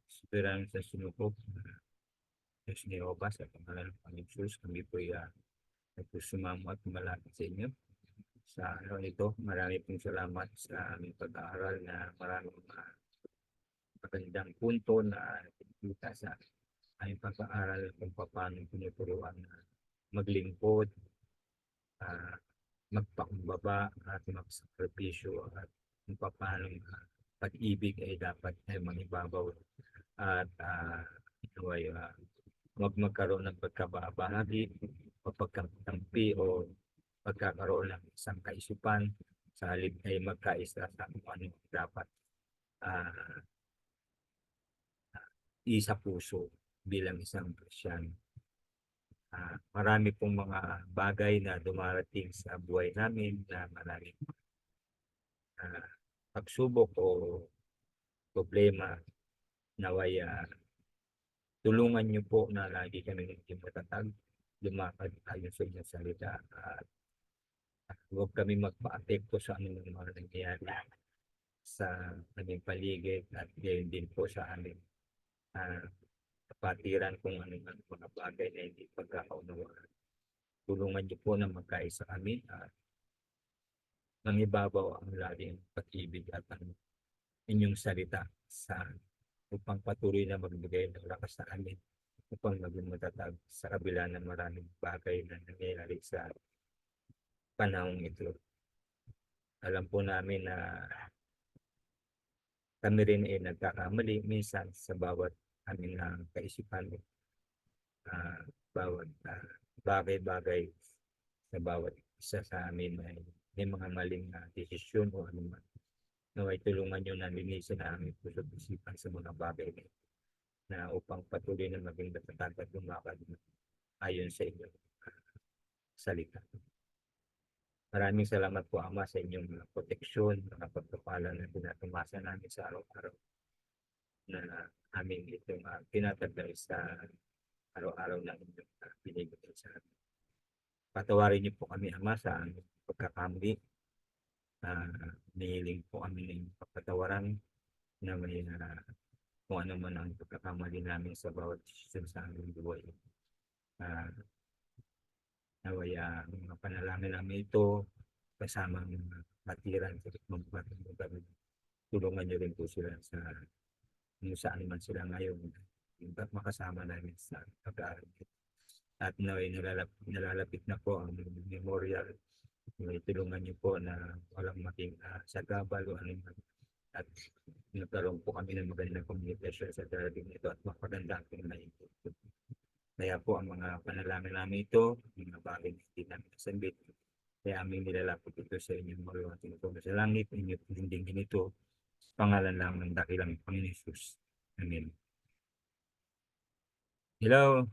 Soberano sa sinupok. Diyos ni Jehovah, sa pangalan ng Panginoon Jesus, kami po nagsusumamo at malapit sa inyo. Sa araw nito, marami pong salamat sa aming pag-aaral na maraming magandang punto na nakikita sa aming pag-aaral kung paano tinuturuan na maglingkod, magpakumbaba at magsakripisyo at kung paano pag-ibig ay dapat ay mangibabaw at huwag magkaroon ng pagkabahagi o pagkatampi o pagkakaroon ng isang kaisipan sa halip ay magkaisa sa kung ano dapat isa puso bilang isang Kristiyan. Marami pong mga bagay na dumarating sa buhay namin na maraming pagsubok o problema. Naway tulungan niyo po na lagi kami naging matatag, lumakad ayon sa inyong salita at huwag kami magpa-apekto sa anong mga nangyayari sa aming paligid at gayon din po sa aming kapatiran kung anong mga bagay na hindi pagkakaunawaan. Tulungan niyo po na magkaisa kami at mangibabaw ang laging pag-ibig at ang inyong salita upang patuloy na magbigay ng lakas sa amin upang maging matatag sa kabila ng maraming bagay na nangyayari sa panahong ito. Alam po namin na kami rin ay nagkakamali minsan sa bawat aming kaisipan, bawat bagay-bagay sa bawat isa sa amin ay may mga maling desisyon o anuman. Naway tulungan nyo na linisin na aming puso't isipan sa mga bagay na upang patuloy na maging matatag at lumakad ayon sa inyong salita. Maraming salamat po, Ama, sa inyong proteksyon, mga pagpapala na pinatumasa namin sa araw-araw na aming itong pinatagal sa araw-araw na inyong binibigay sa amin. Patawarin niyo po kami, Ama, sa aming pagkakamali. Nihiling po kami ng pagkatawaran na may kung ano man ang pagkakamali namin sa bawat desisyon sa aming buhay. Naway mga panalangin namin ito kasama ng katiran sa magpapatulong kami. Tulungan niyo rin po sila sa kung saan man sila ngayon makasama namin sa pag-aaral. At naway nalalapit na po ang memorial. Tulungan niyo po na walang maging sagabal o anuman at nagkaroon po kami ng magandang communication sa darating nito at mapagandang pinag-iikot. Kaya po ang mga panalangin namin ito, mga bagay na hindi namin nasambit, kaya aming nilalapit ito sa inyong mga tinutulong sa langit, inyong pinindingin ito, pangalan lang ng dakilang Panginoon Jesus. Amen. Hello.